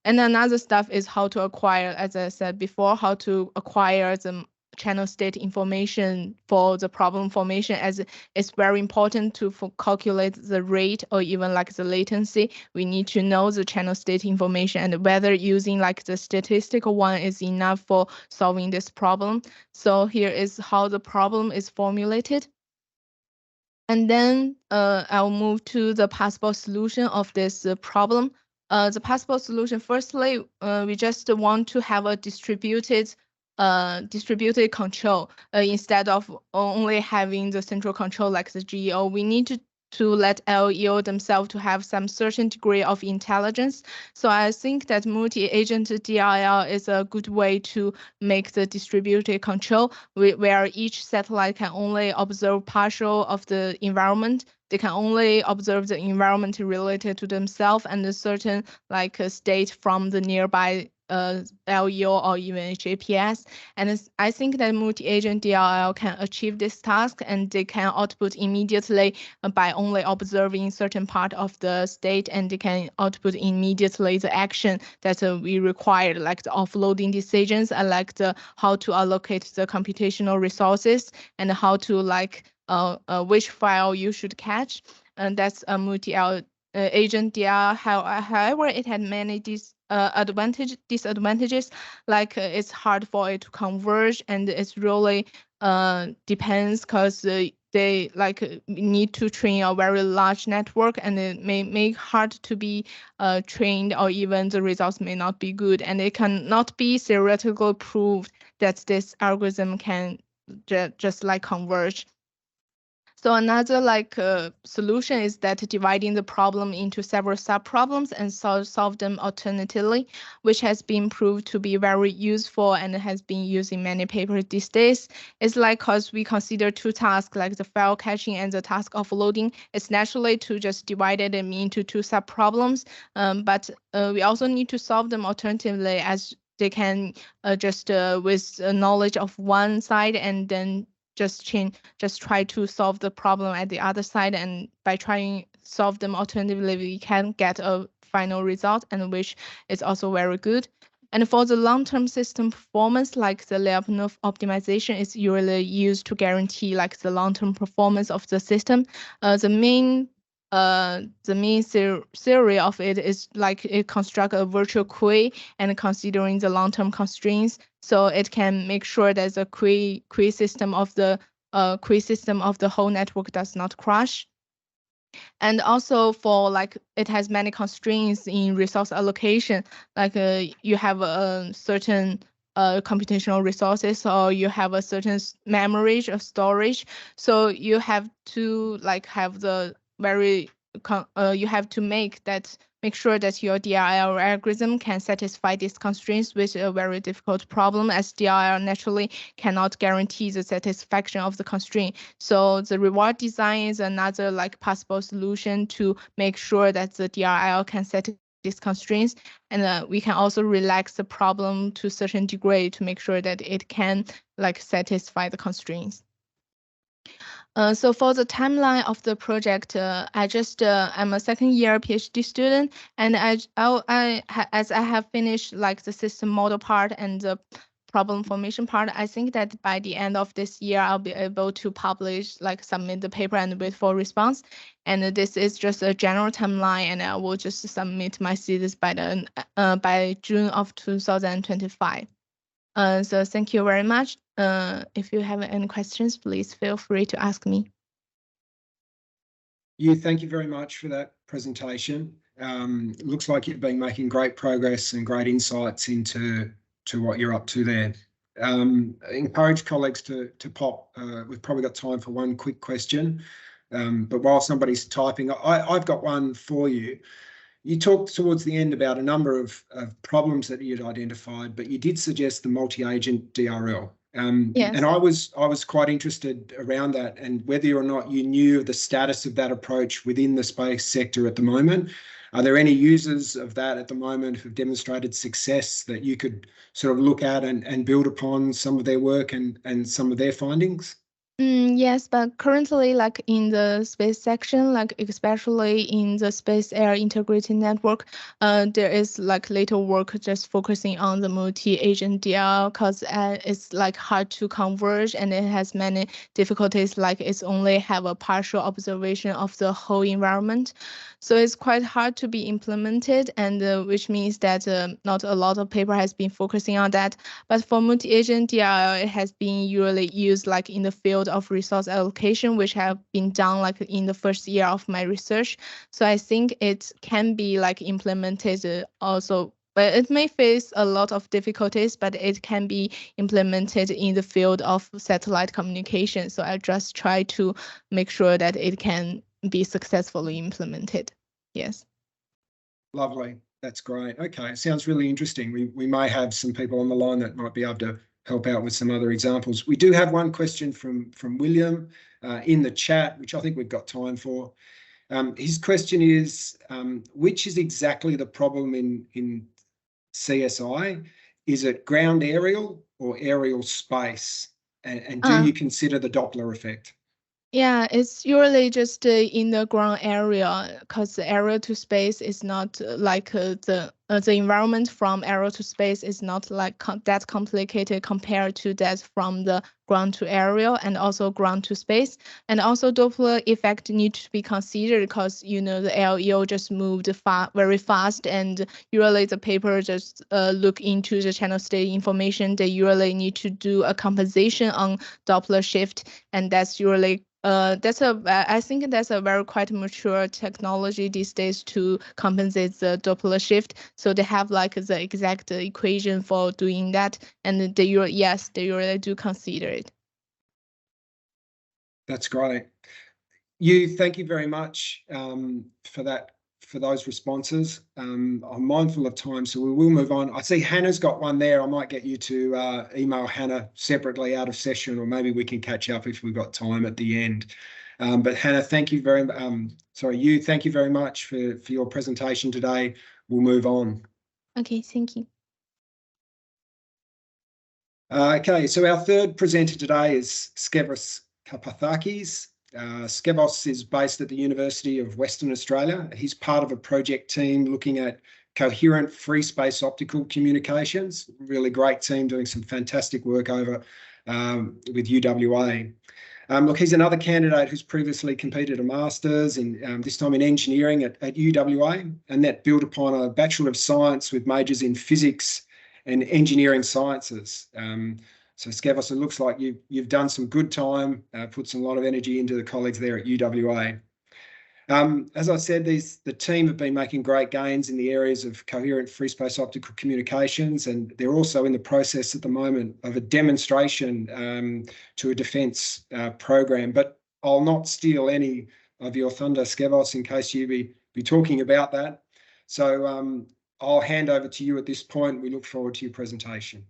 And another stuff is how to acquire, as I said before, how to acquire the channel state information for the problem formation, as it's very important to calculate the rate or even like the latency. We need to know the channel state information and whether using like the statistical one is enough for solving this problem. So here is how the problem is formulated. And then I'll move to the possible solution of this problem. The possible solution, firstly, we just want to have a distributed control instead of only having the central control like the GEO. We need to let LEO themselves to have some certain degree of intelligence. So I think that multi-agent DLL is a good way to make the distributed control, where each satellite can only observe partial of the environment. They can only observe the environment related to themselves and a certain like state from the nearby LEO or even GPS. And I think that multi-agent DLL can achieve this task, and they can output immediately by only observing certain part of the state, and they can output immediately the action that we require, like the offloading decisions, and like the how to allocate the computational resources, and how to like which file you should catch. And that's a multi-agent DLL. However, it had many disadvantages, like it's hard for it to converge, and it's really depends because they like need to train a very large network, and it may make hard to be trained, or even the results may not be good, and it cannot be theoretically proved that this algorithm can just like converge. So another like solution is that dividing the problem into several sub-problems and solve them alternatively, which has been proved to be very useful and has been used in many papers these days. It's like because we consider two tasks, like the file caching and the task offloading, it's naturally to just divide them into two sub-problems, but we also need to solve them alternatively, as they can just with knowledge of one side, and then just try to solve the problem at the other side, and by trying solve them alternatively, we can get a final result, and which is also very good. And for the long-term system performance, like the Lyapunov optimization is usually used to guarantee like the long-term performance of the system. The main theory of it is like it constructs a virtual queue and considering the long-term constraints, so it can make sure that the queue system of the whole network does not crash. And also for like it has many constraints in resource allocation, like you have a certain computational resources, or you have a certain memory or storage, so you have to like have the very you have to make sure that your DLL algorithm can satisfy these constraints, which is a very difficult problem, as DLL naturally cannot guarantee the satisfaction of the constraint. So the reward design is another like possible solution to make sure that the DLL can satisfy these constraints, and we can also relax the problem to a certain degree to make sure that it can like satisfy the constraints. So for the timeline of the project, I'm a second-year PhD student, and as I have finished like the system model part and the problem formation part, I think that by the end of this year, I'll be able to publish, like submit the paper and wait for response. And this is just a general timeline, and I will just submit my thesis by June of 2025. So thank you very much. If you have any questions, please feel free to ask me. Yue, thank you very much for that presentation. Looks like you've been making great progress and great insights into what you're up to there. Encourage colleagues to pop. We've probably got time for one quick question, but while somebody's typing, I've got one for you. You talked towards the end about a number of problems that you'd identified, but you did suggest the multi-agent DRL. Yes. And I was quite interested around that, and whether or not you knew the status of that approach within the space sector at the moment. Are there any users of that at the moment who've demonstrated success that you could sort of look at and build upon some of their work and some of their findings? Yes, but currently, like in the space section, like especially in the space-air integrated network, there is like little work just focusing on the multi-agent DLL, because it's like hard to converge, and it has many difficulties, like it's only have a partial observation of the whole environment. So it's quite hard to be implemented, and which means that not a lot of paper has been focusing on that. But for multi-agent DLL, it has been usually used like in the field of resource allocation, which have been done like in the first year of my research. So I think it can be like implemented also, but it may face a lot of difficulties, but it can be implemented in the field of satellite communication. So I just try to make sure that it can be successfully implemented. Yes. Lovely. That's great. Okay. Sounds really interesting. We may have some people on the line that might be able to help out with some other examples. We do have one question from William in the chat, which I think we've got time for. His question is, which is exactly the problem in CSI, is it ground aerial or aerial space? And do you consider the Doppler effect? Yeah, it's usually just in the ground area, because the area to space is not like the environment from area to space is not like that complicated compared to that from the ground to area and also ground to space. And also Doppler effect need to be considered because the LEO just moved very fast, and usually the paper just look into the channel state information. They usually need to do a compensation on Doppler shift, and that's usually I think that's a very quite mature technology these days to compensate the Doppler shift. So they have like the exact equation for doing that, and they really do consider it. That's great. Yue, thank you very much for those responses. I'm mindful of time, so we will move on. I see Hannah's got one there. I might get you to email Hanna separately out of session, or maybe we can catch up if we've got time at the end. But Hanna, thank you very Yue, thank you very much for your presentation today. We'll move on. Okay, thank you. Okay, so our third presenter today is Skevos Karpathakis. Skevos is based at the University of Western Australia. He's part of a project team looking at coherent free space optical communications. Really great team doing some fantastic work over with UWA. Look, he's another candidate who's previously completed a master's in this time in engineering at UWA, and that built upon a Bachelor of Science with majors in physics and engineering sciences. So Skevos, it looks like you've done some good time, put some lot of energy into the colleagues there at UWA. As I said, the team have been making great gains in the areas of coherent free space optical communications, and they're also in the process at the moment of a demonstration to a defence program. But I'll not steal any of your thunder, Skevos, in case you be talking about that. So I'll hand over to you at this point. We look forward to your presentation.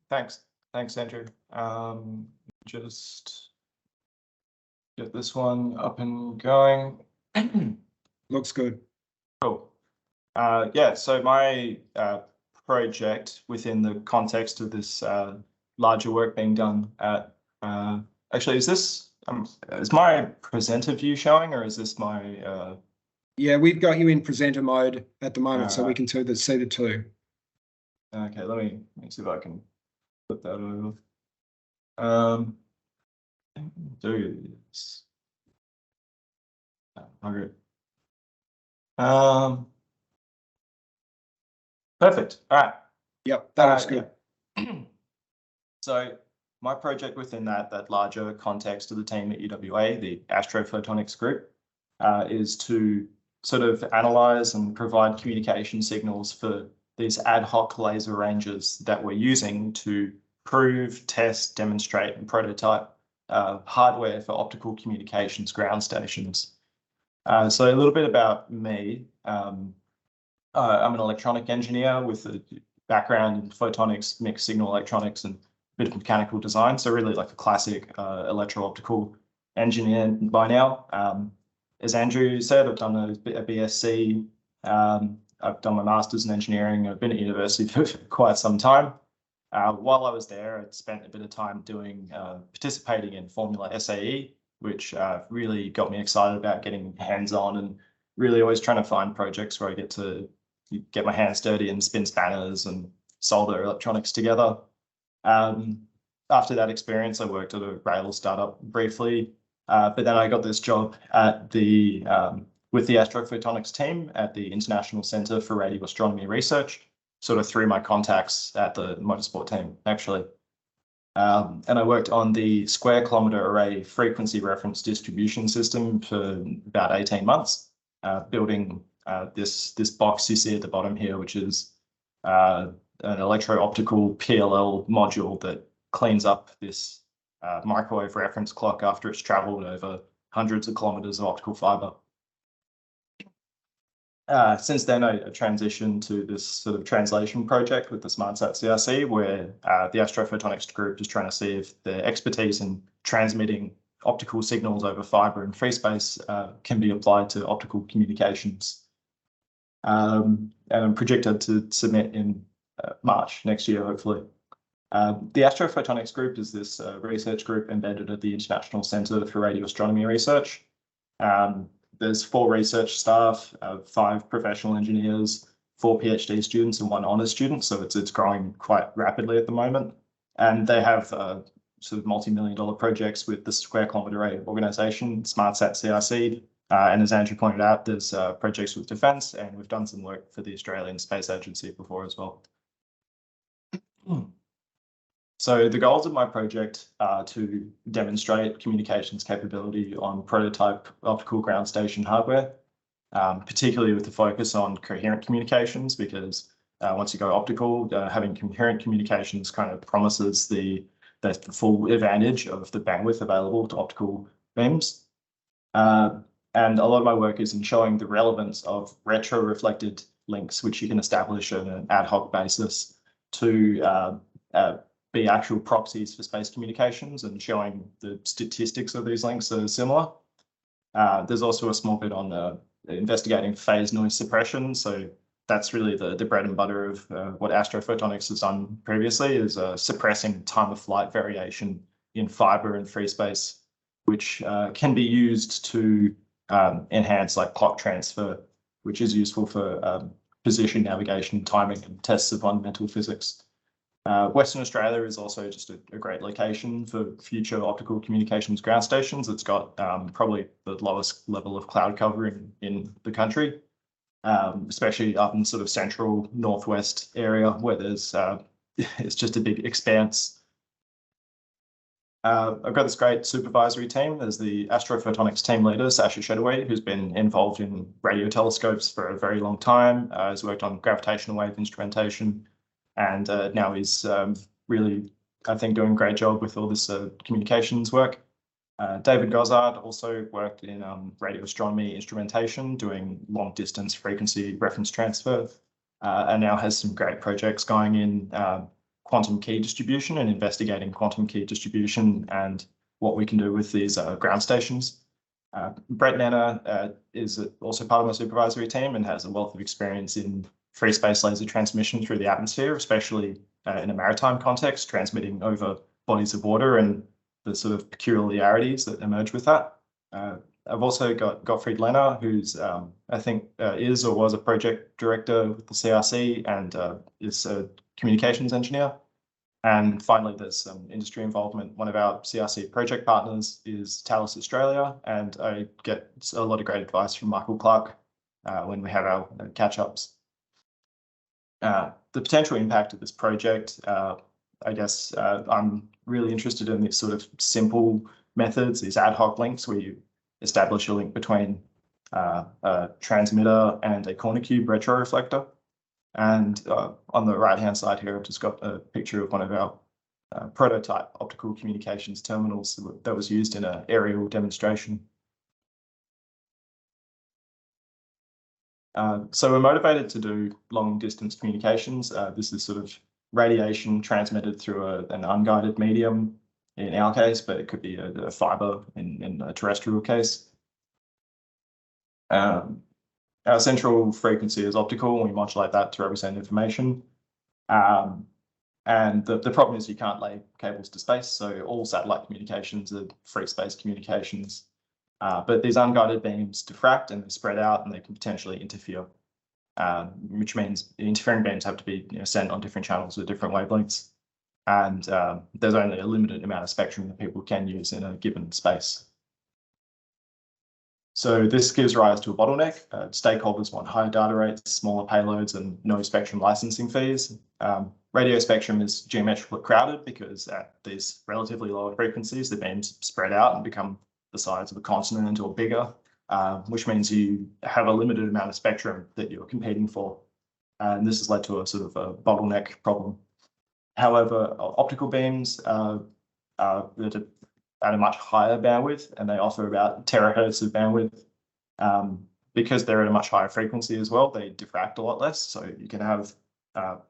Thanks, Andrew. Just get this one up and going. Looks good. Cool. Yeah, so my project within the context of this larger work being done at, actually, is my presenter view showing, or is this my... Yeah, we've got you in presenter mode at the moment, so we can see the two. Okay, let me see if I can put that over. Do this. Okay. Perfect. All right. Yep, that looks good. Yeah. So my project within that larger context of the team at UWA, the astrophotonics group, is to sort of analyze and provide communication signals for these ad hoc laser ranges that we're using to prove, test, demonstrate, and prototype hardware for optical communications ground stations. So a little bit about me. I'm an electronic engineer with a background in photonics, mixed signal electronics, and a bit of mechanical design. So really like a classic electro-optical engineer by now. As Andrew said, I've done a BSc. I've done my master's in engineering. I've been at university for quite some time. While I was there, I'd spent a bit of time participating in Formula SAE, which really got me excited about getting hands-on and really always trying to find projects where I get to get my hands dirty and spin spanners and solder electronics together. After that experience, I worked at a rail startup briefly, but then I got this job at with the astrophotonics team at the International Centre for Radio Astronomy Research, sort of through my contacts at the motorsport team, actually. And I worked on the square kilometre array frequency reference distribution system for about 18 months, building this box you see at the bottom here, which is an electro-optical PLL module that cleans up this microwave reference clock after it's travelled over hundreds of kilometres of optical fibre. Since then, I transitioned to this sort of translation project with the SmartSat CRC, where the astrophotonics group is trying to see if the expertise in transmitting optical signals over fibre and free space can be applied to optical communications. and I'm projected to submit in March next year, hopefully. The Astrophotonics Group is this research group embedded at the International Centre for Radio Astronomy Research. There's 4 research staff, 5 professional engineers, 4 PhD students and 1 honours student, so it's growing quite rapidly at the moment. And they have sort of multi-million-dollar projects with the Square Kilometre Array organisation, SmartSat CRC, and as Andrew pointed out, there's projects with Defence, and we've done some work for the Australian Space Agency before as well. So the goals of my project are to demonstrate communications capability on prototype optical ground station hardware, particularly with the focus on coherent communications, because once you go optical, having coherent communications kind of promises the full advantage of the bandwidth available to optical beams. And a lot of my work is in showing the relevance of retro-reflected links, which you can establish on an ad hoc basis to be actual proxies for space communications, and showing the statistics of these links are similar. There's also a small bit on investigating phase noise suppression. So that's really the bread and butter of what astrophotonics has done previously, is suppressing time of flight variation in fiber and free space, which can be used to enhance like clock transfer, which is useful for position navigation, timing, and tests of fundamental physics. Western Australia is also just a great location for future optical communications ground stations. It's got probably the lowest level of cloud cover in the country, especially up in sort of central northwest area where there's it's just a big expanse. I've got this great supervisory team. There's the astrophotonics team leader, Sasha Shedaway, who's been involved in radio telescopes for a very long time, has worked on gravitational wave instrumentation, and now he's really, I think, doing a great job with all this communications work. David Gozard also worked in radio astronomy instrumentation, doing long distance frequency reference transfer, and now has some great projects going in quantum key distribution and investigating quantum key distribution and what we can do with these ground stations. Brett Nenner is also part of my supervisory team and has a wealth of experience in free space laser transmission through the atmosphere, especially in a maritime context, transmitting over bodies of water and the sort of peculiarities that emerge with that. I've also got Gottfried Lehner, who's I think is or was a project director with the CRC and is a communications engineer. And finally, there's some industry involvement. One of our CRC project partners is Thales Australia, and I get a lot of great advice from Michael Clark when we have our catch-ups. The potential impact of this project, I guess I'm really interested in these sort of simple methods, these ad hoc links where you establish a link between a transmitter and a corner cube retroreflector. And on the right-hand side here, I've just got a picture of one of our prototype optical communications terminals that was used in an aerial demonstration. So we're motivated to do long-distance communications. This is sort of radiation transmitted through an unguided medium in our case, but it could be a fiber in a terrestrial case. Our central frequency is optical, and we modulate that to represent information. And the problem is you can't lay cables to space, so all satellite communications are free space communications. But these unguided beams diffract and they spread out, and they can potentially interfere, which means interfering beams have to be sent on different channels with different wavelengths. And there's only a limited amount of spectrum that people can use in a given space. So this gives rise to a bottleneck. Stakeholders want higher data rates, smaller payloads, and no spectrum licensing fees. Radio spectrum is geometrically crowded because at these relatively lower frequencies, the beams spread out and become the size of a continent or bigger, which means you have a limited amount of spectrum that you're competing for. And this has led to a sort of a bottleneck problem. However, optical beams are at a much higher bandwidth, and they offer about terahertz of bandwidth. Because they're at a much higher frequency as well, they diffract a lot less. So you can have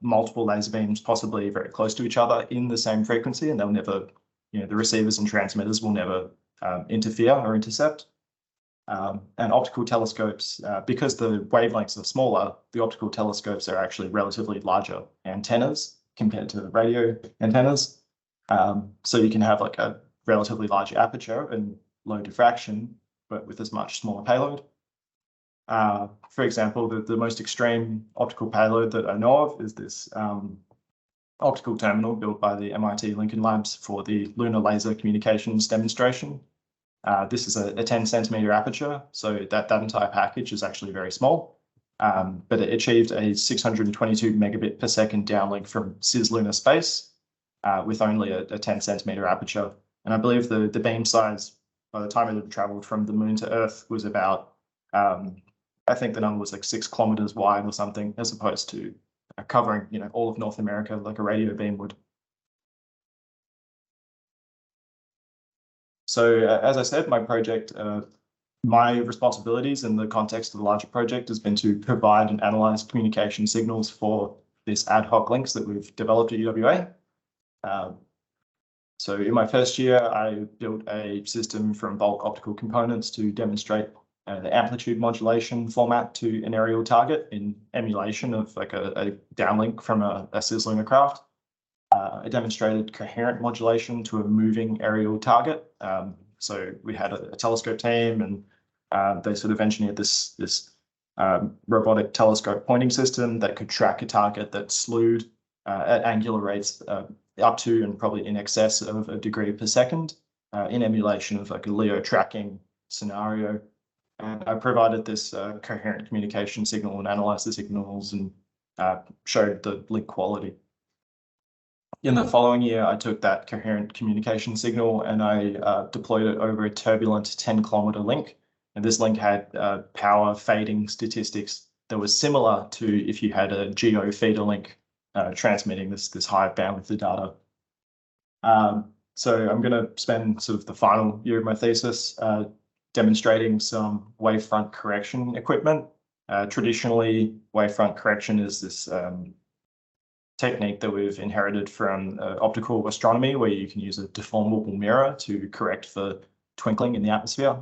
multiple laser beams possibly very close to each other in the same frequency, and they'll never, the receivers and transmitters will never interfere or intercept. And optical telescopes, because the wavelengths are smaller, the optical telescopes are actually relatively larger antennas compared to radio antennas. So you can have like a relatively large aperture and low diffraction, but with as much smaller payload. For example, the most extreme optical payload that I know of is this optical terminal built by the MIT Lincoln Labs for the lunar laser communications demonstration. This is a 10 centimeter aperture, so that entire package is actually very small, but it achieved a 622 megabit per second downlink from cislunar space with only a 10 centimeter aperture. And I believe the beam size by the time it had traveled from the moon to Earth was about, I think the number was like 6 kilometers wide or something, as opposed to covering, all of North America like a radio beam would. So as I said, my project, my responsibilities in the context of the larger project has been to provide and analyze communication signals for this ad hoc links that we've developed at UWA. So in my first year, I built a system from bulk optical components to demonstrate the amplitude modulation format to an aerial target in emulation of like a downlink from a cislunar craft. I demonstrated coherent modulation to a moving aerial target. So we had a telescope team, and they sort of engineered this robotic telescope pointing system that could track a target that slewed at angular rates up to and probably in excess of a degree per second in emulation of like a LEO tracking scenario. And I provided this coherent communication signal and analyzed the signals and showed the link quality. In the following year, I took that coherent communication signal and I deployed it over a turbulent 10-kilometer link. And this link had power fading statistics that was similar to if you had a geo feeder link transmitting this high bandwidth of data. So I'm going to spend sort of the final year of my thesis demonstrating some wavefront correction equipment. Traditionally, wavefront correction is this technique that we've inherited from optical astronomy, where you can use a deformable mirror to correct for twinkling in the atmosphere.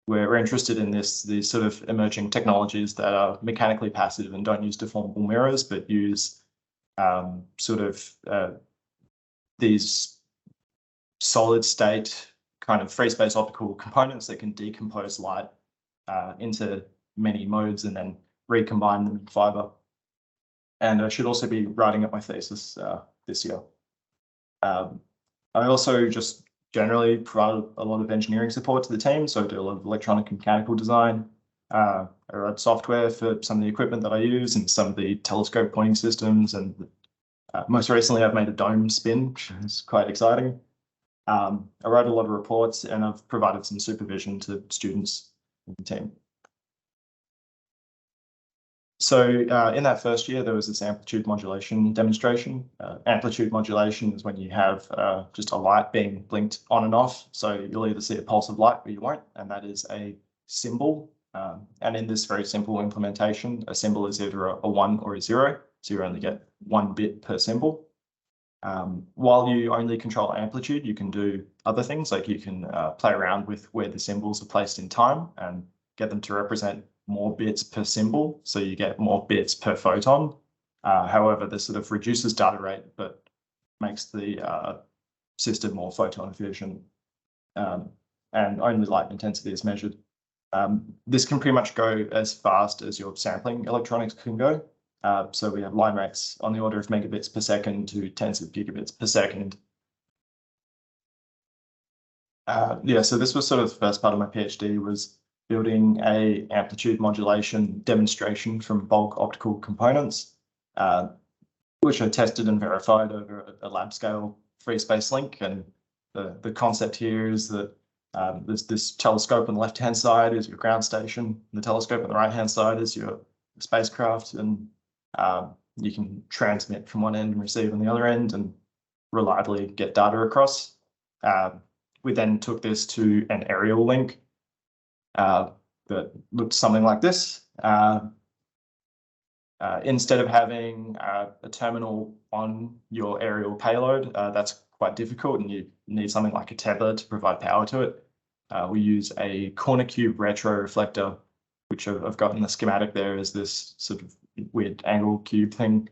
We're interested in these sort of emerging technologies that are mechanically passive and don't use deformable mirrors, but use these solid state kind of free space optical components that can decompose light into many modes and then recombine them in fiber. And I should also be writing up my thesis this year. I also just generally provide a lot of engineering support to the team. So I do a lot of electronic and mechanical design. I write software for some of the equipment that I use and some of the telescope pointing systems. And most recently, I've made a dome spin, which is quite exciting. I wrote a lot of reports and I've provided some supervision to students in the team. So in that first year, there was this amplitude modulation demonstration. Amplitude modulation is when you have just a light being blinked on and off. So you'll either see a pulse of light or you won't, and that is a symbol. And in this very simple implementation, a symbol is either a 1 or a 0. So you only get 1 bit per symbol. While you only control amplitude, you can do other things, like you can play around with where the symbols are placed in time and get them to represent more bits per symbol, so you get more bits per photon. However, this sort of reduces data rate, but makes the system more photon efficient, and only light intensity is measured. This can pretty much go as fast as your sampling electronics can go. So we have line rates on the order of megabits per second to tens of gigabits per second. So this was sort of the first part of my PhD, was building a amplitude modulation demonstration from bulk optical components, which I tested and verified over a lab scale free space link. And the concept here is that this telescope on the left-hand side is your ground station, and the telescope on the right-hand side is your spacecraft, and you can transmit from one end and receive on the other end and reliably get data across. We then took this to an aerial link that looked something like this. Instead of having a terminal on your aerial payload, that's quite difficult, and you need something like a tether to provide power to it. we use a corner cube retro reflector, which I've got in the schematic there as this sort of weird angle cube thing.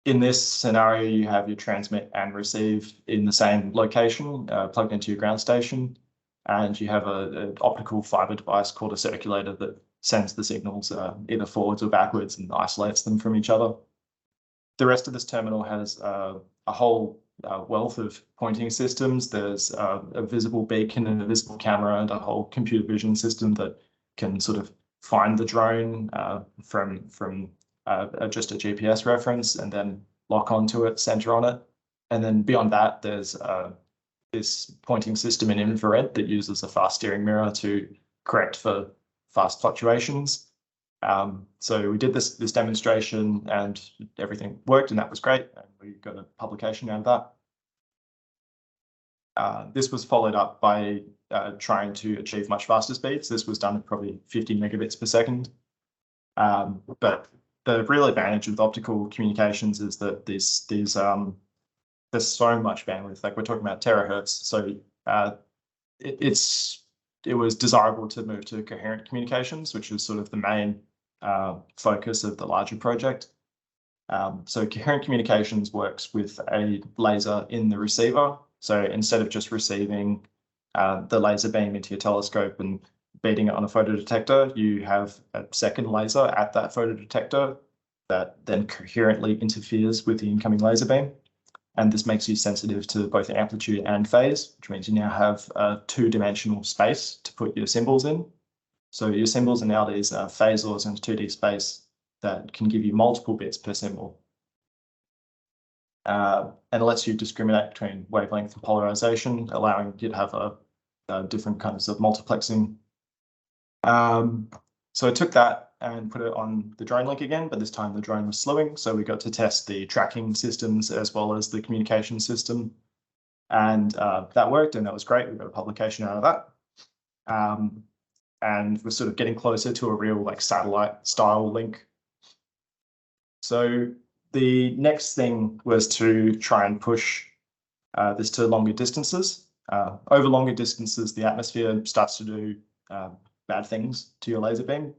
In this scenario, you have your transmit and receive in the same location, plugged into your ground station, and you have an optical fiber device called a circulator that sends the signals either forwards or backwards and isolates them from each other. The rest of this terminal has a whole wealth of pointing systems. There's a visible beacon and a visible camera and a whole computer vision system that can sort of find the drone from just a GPS reference and then lock onto it, center on it. And then beyond that, there's this pointing system in infrared that uses a fast steering mirror to correct for fast fluctuations. So we did this demonstration and everything worked, and that was great. And we got a publication out of that. This was followed up by trying to achieve much faster speeds. This was done at probably 50 megabits per second. But the real advantage with optical communications is that there's so much bandwidth. Like, we're talking about terahertz. So it was desirable to move to coherent communications, which is sort of the main focus of the larger project. So coherent communications works with a laser in the receiver. So instead of just receiving the laser beam into your telescope and beating it on a photodetector, you have a second laser at that photodetector that then coherently interferes with the incoming laser beam. And this makes you sensitive to both amplitude and phase, which means you now have a two-dimensional space to put your symbols in. So your symbols are now these phasors in 2D space that can give you multiple bits per symbol. And it lets you discriminate between wavelength and polarization, allowing you to have different kinds of multiplexing. So I took that and put it on the drone link again, but this time the drone was slewing. So we got to test the tracking systems as well as the communication system. And that worked, and that was great. We got a publication out of that. And we're sort of getting closer to a real like satellite style link. So the next thing was to try and push this to longer distances. Over longer distances, the atmosphere starts to do bad things to your laser beam.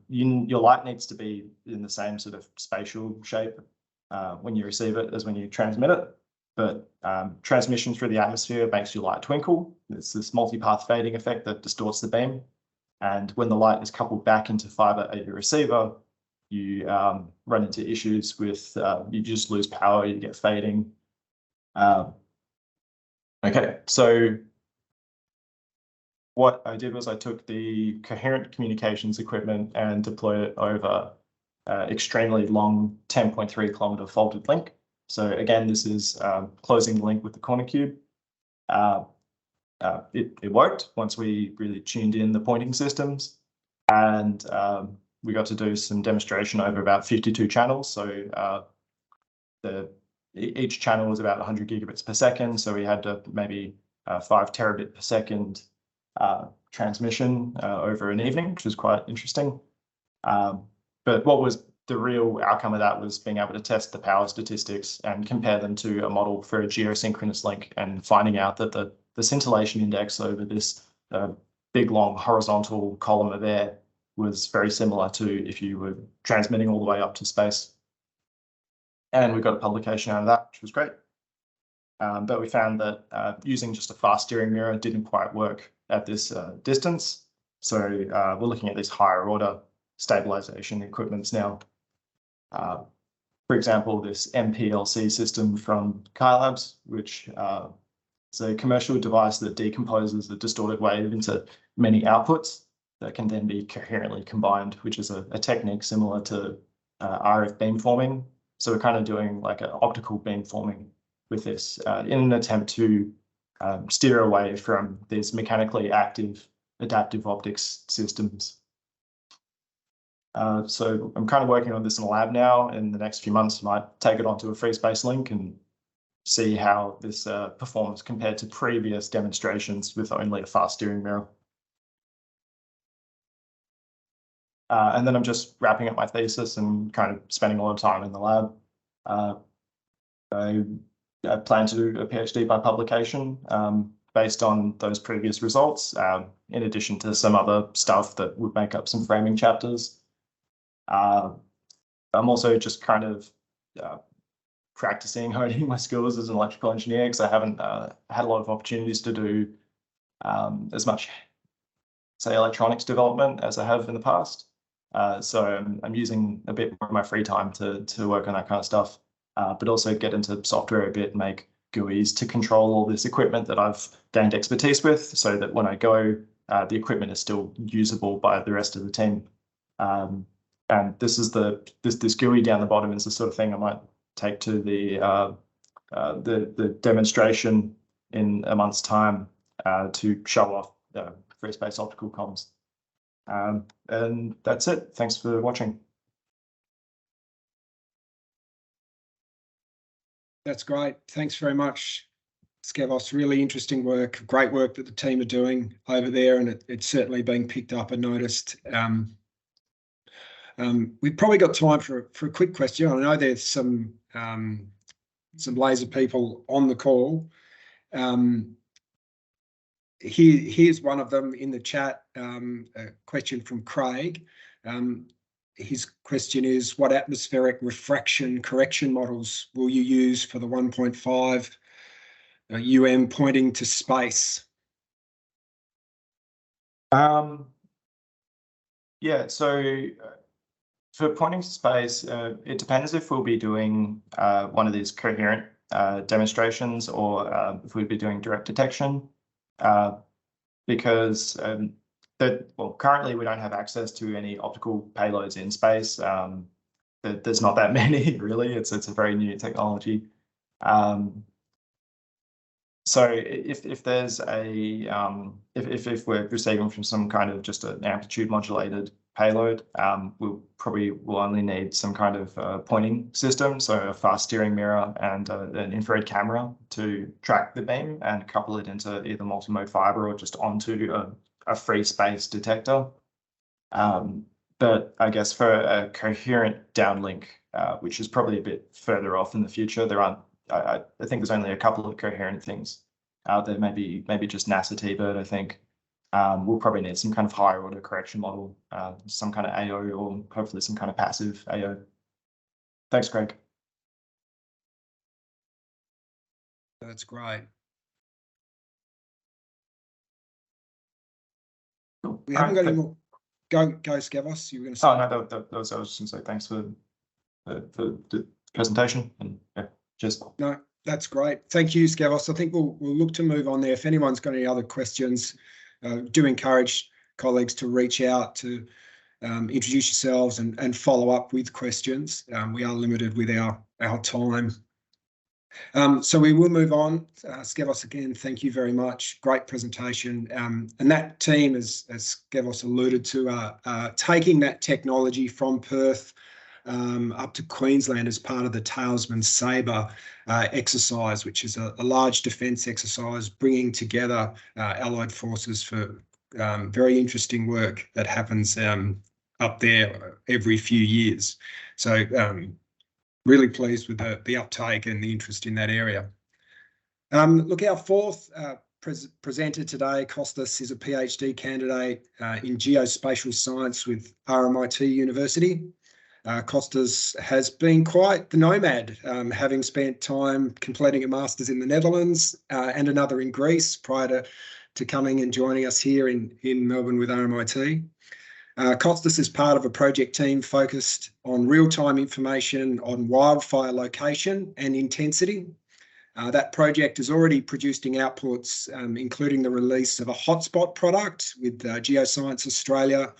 Your light needs to be in the same sort of spatial shape when you receive it as when you transmit it. But transmission through the atmosphere makes your light twinkle. It's this multipath fading effect that distorts the beam. And when the light is coupled back into fiber at your receiver, you run into issues with, you just lose power, you get fading. Okay, so what I did was I took the coherent communications equipment and deployed it over extremely long 10.3 kilometer folded link. So again, this is closing the link with the corner cube. It worked once we really tuned in the pointing systems, and we got to do some demonstration over about 52 channels. So each channel was about 100 gigabits per second. So we had maybe 5 terabit per second transmission over an evening, which was quite interesting. But what was the real outcome of that was being able to test the power statistics and compare them to a model for a geosynchronous link, and finding out that the scintillation index over this big long horizontal column of air was very similar to if you were transmitting all the way up to space. And we got a publication out of that, which was great. But we found that using just a fast steering mirror didn't quite work at this distance. So we're looking at these higher order stabilization equipments now. For example, this MPLC system from Kai Labs, which is a commercial device that decomposes the distorted wave into many outputs that can then be coherently combined, which is a technique similar to RF beamforming. So we're kind of doing like an optical beamforming with this in an attempt to steer away from these mechanically active adaptive optics systems. So I'm kind of working on this in the lab now. In the next few months, I might take it onto a free space link and see how this performs compared to previous demonstrations with only a fast steering mirror. And then I'm just wrapping up my thesis and kind of spending a lot of time in the lab. I plan to do a PhD by publication. based on those previous results, in addition to some other stuff that would make up some framing chapters. I'm also just kind of practicing honing my skills as an electrical engineer, because I haven't had a lot of opportunities to do as much, say, electronics development as I have in the past. So I'm using a bit more of my free time to work on that kind of stuff, but also get into software a bit, make GUIs to control all this equipment that I've gained expertise with, so that when I go, the equipment is still usable by the rest of the team. And this is this GUI down the bottom is the sort of thing I might take to the demonstration in a month's time to show off free space optical comms. And that's it. Thanks for watching. That's great. Thanks very much, Skevos. Really interesting work, great work that the team are doing over there, and it's certainly being picked up and noticed. We've probably got time for a quick question. I know there's some laser people on the call. Here's one of them in the chat, a question from Craig. His question is, what atmospheric refraction correction models will you use for the 1.5 pointing to space? Yeah, so for pointing to space, it depends if we'll be doing one of these coherent demonstrations, or if we'd be doing direct detection, because currently we don't have access to any optical payloads in space. There's not that many, really. It's a very new technology. So if there's a if we're receiving from some kind of just an amplitude modulated payload, we'll only need some kind of pointing system, so a fast steering mirror and an infrared camera to track the beam and couple it into either multimode fiber or just onto a free space detector. But I guess for a coherent downlink, which is probably a bit further off in the future, there aren't. I think there's only a couple of coherent things out there. Maybe just NASA T-Bird, I think. We'll probably need some kind of higher order correction model, some kind of AO, or hopefully some kind of passive AO. Thanks, Greg. That's great. Cool. We haven't got any more. Go, Skevos. You were going to say? Oh no, that was I was just going to say thanks for the presentation, and yeah, just no. That's great. Thank you, Skevos. I think we'll look to move on there. If anyone's got any other questions, do encourage colleagues to reach out to introduce yourselves and follow up with questions. We are limited with our time. So we will move on. Skevos, again, thank you very much. Great presentation. And that team, as Skevos alluded to, taking that technology from Perth up to Queensland as part of the Talesman Sabre exercise, which is a large defence exercise bringing together allied forces for very interesting work that happens up there every few years. So really pleased with the uptake and the interest in that area. Look, our fourth presenter today, Kostas, is a PhD candidate in geospatial science with RMIT University. Kostas has been quite the nomad, having spent time completing a master's in the Netherlands and another in Greece prior to coming and joining us here in Melbourne with RMIT. Kostas is part of a project team focused on real-time information on wildfire location and intensity. That project is already producing outputs, including the release of a hotspot product with Geoscience Australia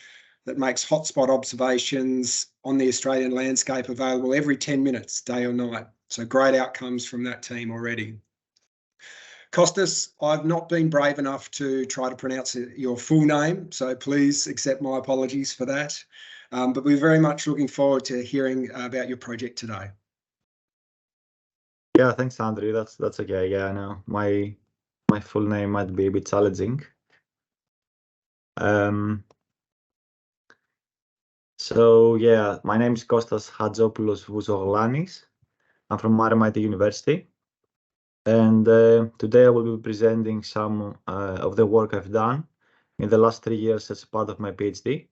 that makes hotspot observations on the Australian landscape available every 10 minutes, day or night. So great outcomes from that team already. Kostas, I've not been brave enough to try to pronounce your full name, so please accept my apologies for that. But we're very much looking forward to hearing about your project today. Yeah, thanks, Andrew. That's okay. Yeah, I know my full name might be a bit challenging. So yeah, my name is Konstantinos Chatzopoulos Vouzoglanis. I'm from RMIT University. And today I will be presenting some of the work I've done in the last 3 years as part of my PhD.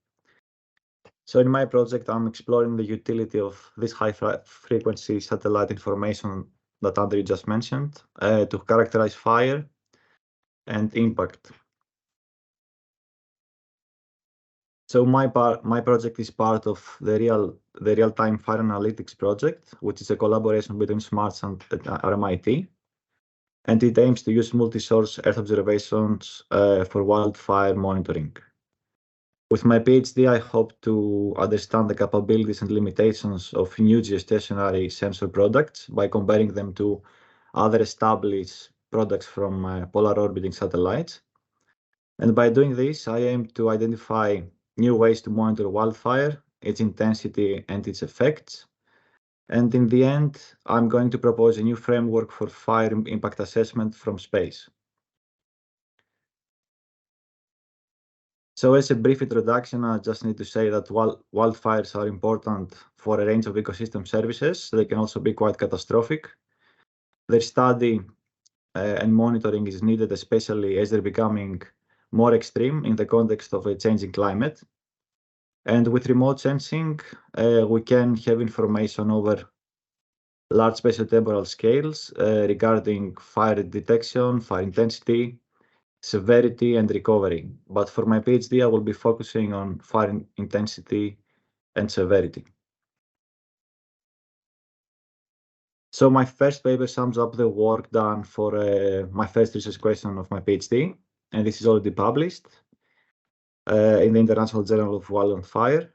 So in my project, I'm exploring the utility of this high-frequency satellite information that Andrew just mentioned to characterize fire and impact. So my project is part of the real-time fire analytics project, which is a collaboration between SmartSat and RMIT, and it aims to use multi-source Earth observations for wildfire monitoring. With my PhD, I hope to understand the capabilities and limitations of new geostationary sensor products by comparing them to other established products from polar orbiting satellites. And by doing this, I aim to identify new ways to monitor wildfire, its intensity and its effects. And in the end, I'm going to propose a new framework for fire impact assessment from space. So as a brief introduction, I just need to say that wildfires are important for a range of ecosystem services. They can also be quite catastrophic. Their study and monitoring is needed, especially as they're becoming more extreme in the context of a changing climate. And with remote sensing, we can have information over large spatio-temporal scales regarding fire detection, fire intensity, severity, and recovery. But for my PhD, I will be focusing on fire intensity and severity. So my first paper sums up the work done for my first research question of my PhD, and this is already published in the International Journal of Wildfire.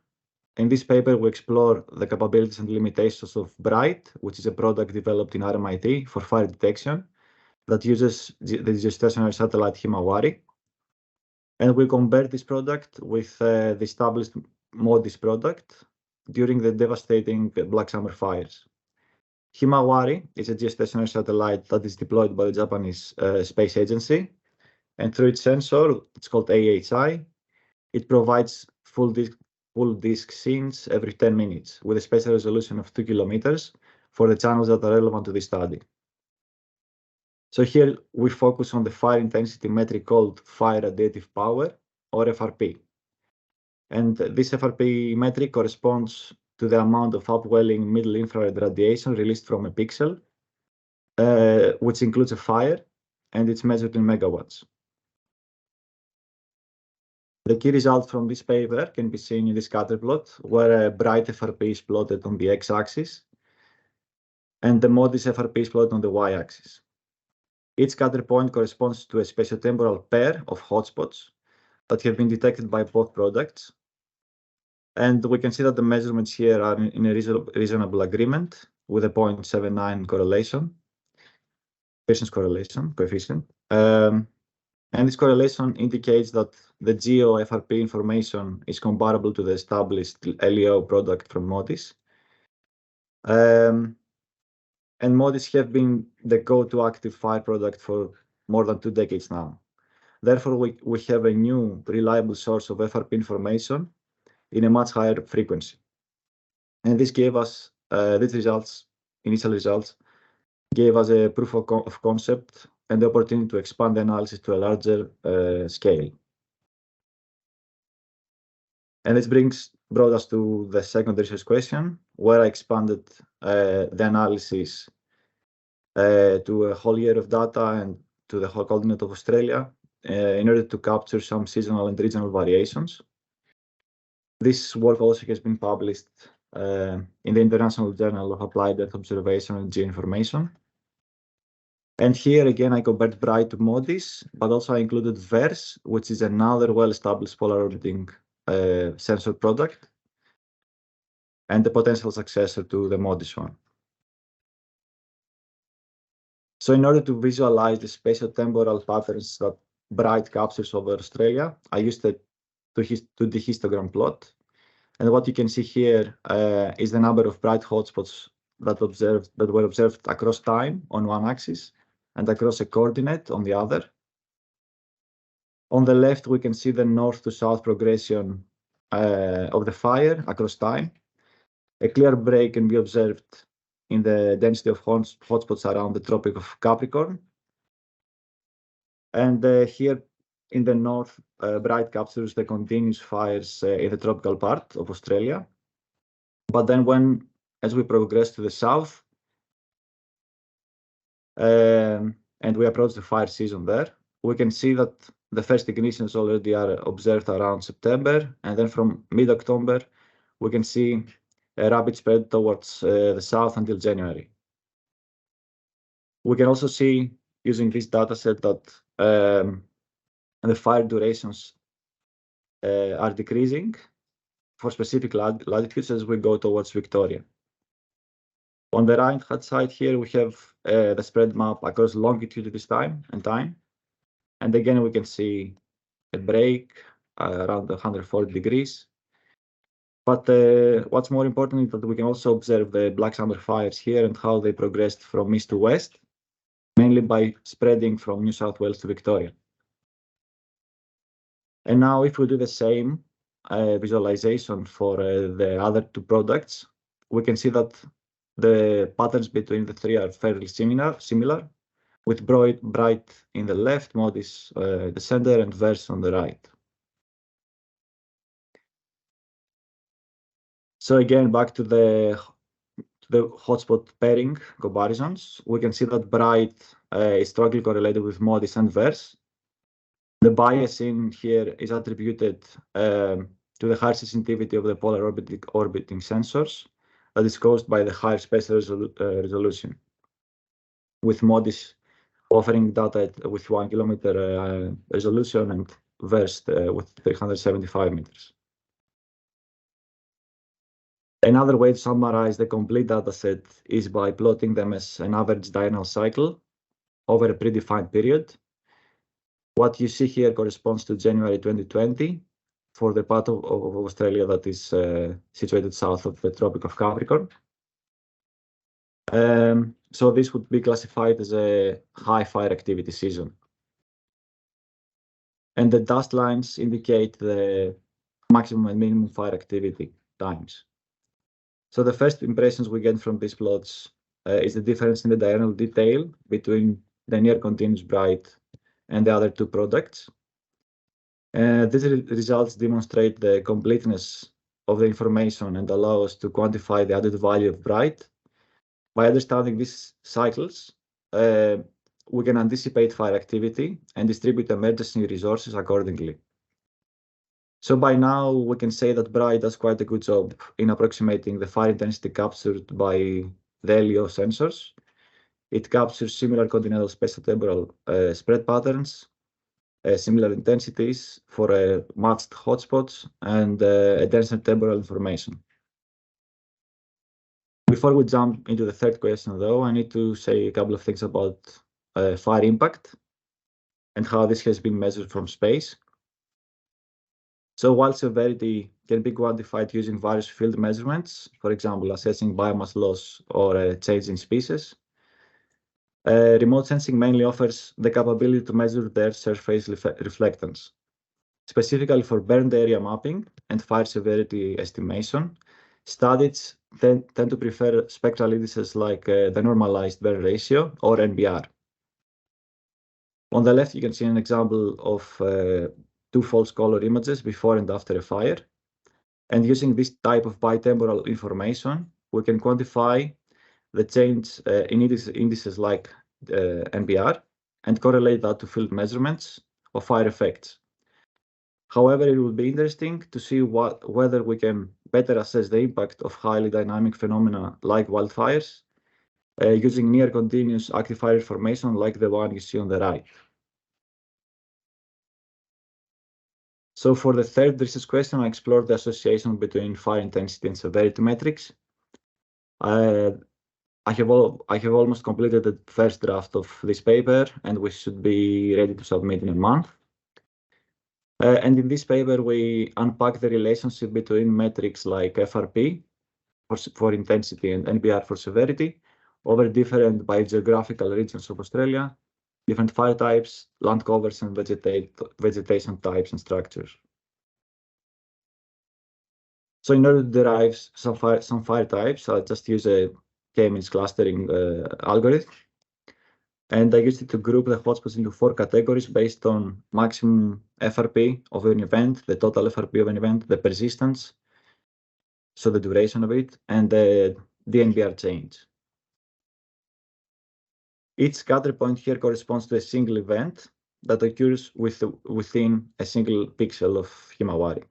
In this paper, we explore the capabilities and limitations of Bright, which is a product developed in RMIT for fire detection that uses the geostationary satellite Himawari. And we compare this product with the established MODIS product during the devastating Black Summer fires. Himawari is a geostationary satellite that is deployed by the Japanese Space Agency. And through its sensor, it's called AHI, it provides full disk scenes every 10 minutes with a spatial resolution of 2 kilometers for the channels that are relevant to the study. So here we focus on the fire intensity metric called fire radiative power, or FRP. And this FRP metric corresponds to the amount of upwelling middle infrared radiation released from a pixel, which includes a fire, and it's measured in megawatts. The key result from this paper can be seen in this scatter plot, where a bright FRP is plotted on the x-axis, and the MODIS FRP is plotted on the y-axis. Each scatter point corresponds to a spatiotemporal pair of hotspots that have been detected by both products. And we can see that the measurements here are in a reasonable agreement with a 0.79 correlation, Pearson's correlation coefficient. And this correlation indicates that the geo-FRP information is comparable to the established LEO product from MODIS. And MODIS have been the go-to active fire product for more than 2 decades now. Therefore, we have a new reliable source of FRP information in a much higher frequency. And this gave us, initial results, gave us a proof of concept and the opportunity to expand the analysis to a larger scale. And this brought us to the second research question, where I expanded the analysis to a whole year of data and to the whole continent of Australia in order to capture some seasonal and regional variations. This work also has been published in the International Journal of Applied Earth Observation and Geoinformation. And here again, I compared Bright to MODIS, but also I included VERSE, which is another well-established polar orbiting sensor product and the potential successor to the MODIS one. So in order to visualize the spatio-temporal patterns that Bright captures over Australia, I used the histogram plot. And what you can see here is the number of Bright hotspots that were observed across time on one axis and across a coordinate on the other. On the left, we can see the north to south progression of the fire across time. A clear break can be observed in the density of hotspots around the Tropic of Capricorn. And here in the north, bright captures the continuous fires in the tropical part of Australia. But then as we progress to the south, and we approach the fire season there, we can see that the first ignitions already are observed around September, and then from mid-October, we can see a rapid spread towards the south until January. We can also see, using this data set, that the fire durations are decreasing for specific latitudes as we go towards Victoria. On the right-hand side here, we have the spread map across longitude this time. And again, we can see a break around 140 degrees. But what's more important is that we can also observe the Black Summer fires here and how they progressed from east to west, mainly by spreading from New South Wales to Victoria. And now if we do the same visualization for the other two products, we can see that the patterns between the three are fairly similar, with bright in the left, modest the center, and verse on the right. So again, back to the hotspot pairing comparisons, we can see that bright is strongly correlated with modest and verse. The bias in here is attributed to the higher sensitivity of the polar orbiting sensors that is caused by the higher spatial resolution, with MODIS offering data with 1 kilometer resolution and VERST with 375 meters. Another way to summarize the complete dataset is by plotting them as an average diurnal cycle over a predefined period. What you see here corresponds to January 2020 for the part of Australia that is situated south of the Tropic of Capricorn. So this would be classified as a high fire activity season. And the dust lines indicate the maximum and minimum fire activity times. So the first impressions we get from these plots is the difference in the diurnal detail between the near continuous bright and the other two products. These results demonstrate the completeness of the information and allow us to quantify the added value of bright. By understanding these cycles, we can anticipate fire activity and distribute emergency resources accordingly. So by now, we can say that bright does quite a good job in approximating the fire intensity captured by the LEO sensors. It captures similar continental spatial-temporal spread patterns, similar intensities for matched hotspots, and a denser temporal information. Before we jump into the third question, though, I need to say a couple of things about fire impact and how this has been measured from space. So while severity can be quantified using various field measurements, for example, assessing biomass loss or a change in species, remote sensing mainly offers the capability to measure the Earth's surface reflectance. Specifically for burned area mapping and fire severity estimation, studies tend to prefer spectral indices like the normalized burn ratio or NBR. On the left, you can see an example of two false color images before and after a fire. And using this type of bitemporal information, we can quantify the change in indices like NBR and correlate that to field measurements of fire effects. However, it will be interesting to see whether we can better assess the impact of highly dynamic phenomena like wildfires using near continuous active fire formation like the one you see on the right. So for the third research question, I explored the association between fire intensity and severity metrics. I have almost completed the first draft of this paper, and we should be ready to submit in a month. And in this paper, we unpack the relationship between metrics like FRP for intensity and NBR for severity over different biogeographical regions of Australia, different fire types, land covers, and vegetation types and structures. So in order to derive some fire types, I'll just use a K-means clustering algorithm. And I used it to group the hotspots into 4 categories based on maximum FRP of an event, the total FRP of an event, the persistence, so the duration of it, and the DNBR change. Each scatter point here corresponds to a single event that occurs within a single pixel of Himawari.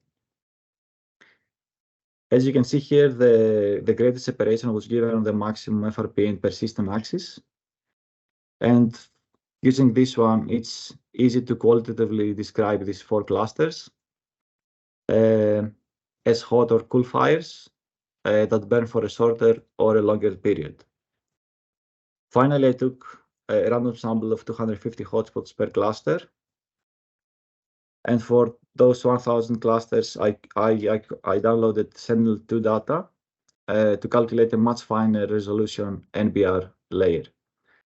As you can see here, the greatest separation was given on the maximum FRP and persistent axis. And using this one, it's easy to qualitatively describe these 4 clusters as hot or cool fires that burn for a shorter or a longer period. Finally, I took a random sample of 250 hotspots per cluster. And for those 1,000 clusters, I downloaded Sentinel-2 data to calculate a much finer resolution NBR layer.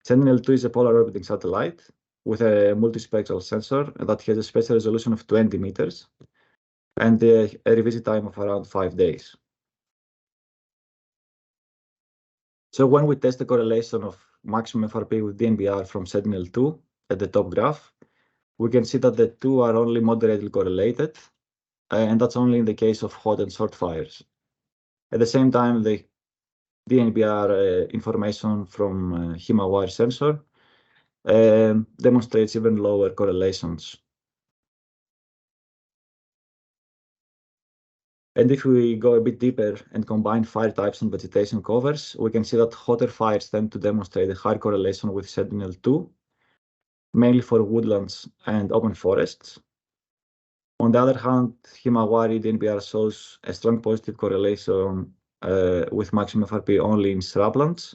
Sentinel-2 is a polar orbiting satellite with a multispectral sensor that has a spatial resolution of 20 meters and a revisit time of around 5 days. So when we test the correlation of maximum FRP with DNBR from Sentinel-2 at the top graph, we can see that the two are only moderately correlated, and that's only in the case of hot and short fires. At the same time, the DNBR information from Himawari sensor demonstrates even lower correlations. And if we go a bit deeper and combine fire types and vegetation covers, we can see that hotter fires tend to demonstrate a higher correlation with Sentinel-2, mainly for woodlands and open forests. On the other hand, Himawari DNBR shows a strong positive correlation with maximum FRP only in shrublands,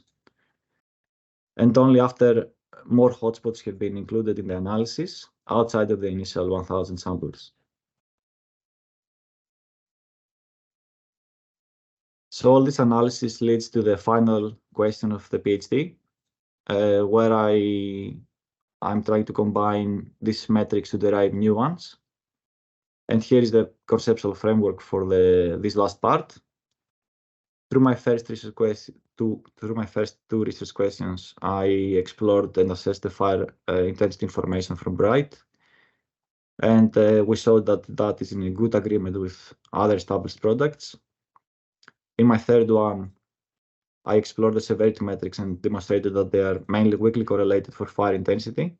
and only after more hotspots have been included in the analysis outside of the initial 1,000 samples. So all this analysis leads to the final question of the PhD, where I'm trying to combine these metrics to derive new ones. And here is the conceptual framework for this last part. Through my first two research questions, I explored and assessed the fire intensity information from Bright. And we showed that is in good agreement with other established products. In my third one, I explored the severity metrics and demonstrated that they are mainly weakly correlated for fire intensity.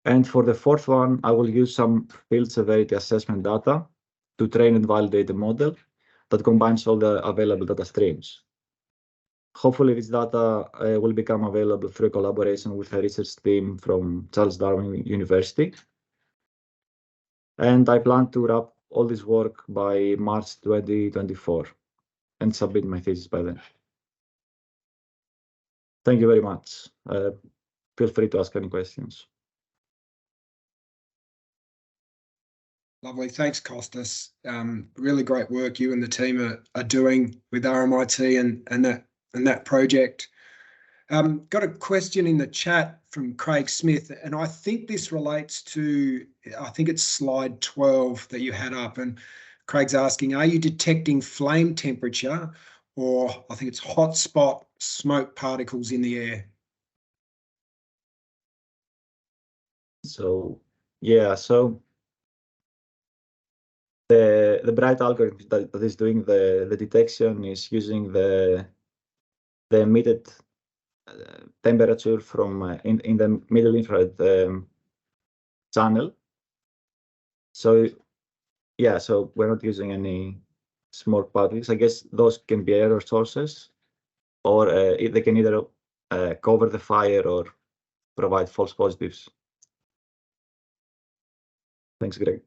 And for the fourth one, I will use some field severity assessment data to train and validate a model that combines all the available data streams. Hopefully, this data will become available through a collaboration with a research team from Charles Darwin University. And I plan to wrap all this work by March 2024 and submit my thesis by then. Thank you very much. Feel free to ask any questions. Lovely. Thanks, Kostas. Really great work you and the team are doing with RMIT and that project. Got a question in the chat from Craig Smith, and I think this relates to, I think it's slide 12 that you had up, and Craig's asking, are you detecting flame temperature, or I think it's hot spot smoke particles in the air? So, yeah, so the Bright algorithm that is doing the detection is using the emitted temperature from in the middle infrared channel. So yeah, so we're not using any smoke particles. I guess those can be error sources, or they can either cover the fire or provide false positives. Thanks, Greg.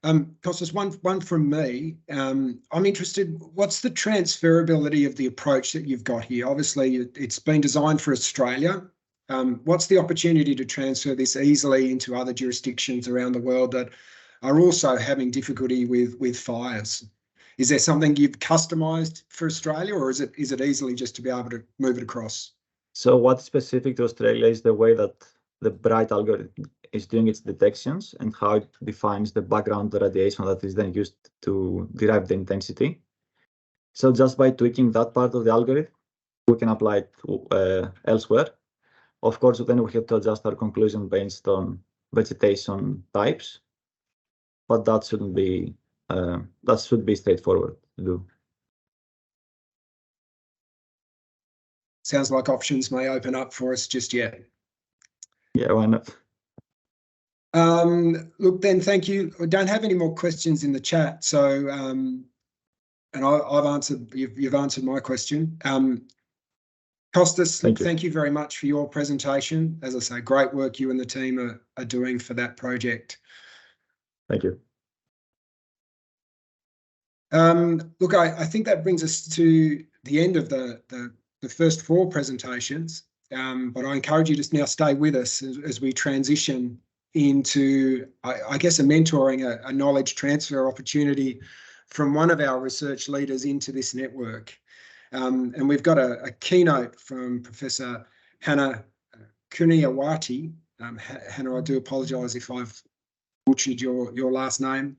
Kostas, one from me. I'm interested, what's the transferability of the approach that you've got here? Obviously, it's been designed for Australia. What's the opportunity to transfer this easily into other jurisdictions around the world that are also having difficulty with fires? Is there something you've customised for Australia, or is it easily just to be able to move it across? So what's specific to Australia is the way that the Bright algorithm is doing its detections and how it defines the background radiation that is then used to derive the intensity. So just by tweaking that part of the algorithm, we can apply it elsewhere. Of course, then we have to adjust our conclusion based on vegetation types, but that shouldn't be that should be straightforward to do. Sounds like options may open up for us just yet. Yeah, why not? Look, then, thank you. I don't have any more questions in the chat, so and I've answered. You've answered my question. Kostas, thank you very much for your presentation. As I say, great work you and the team are doing for that project. Thank you. Look, I think that brings us to the end of the first 4 presentations, but I encourage you to now stay with us as we transition into, I guess, a mentoring, a knowledge transfer opportunity from one of our research leaders into this network. And we've got a keynote from Professor Hanna Kurniawati. Hanna, I do apologise if I've butchered your last name.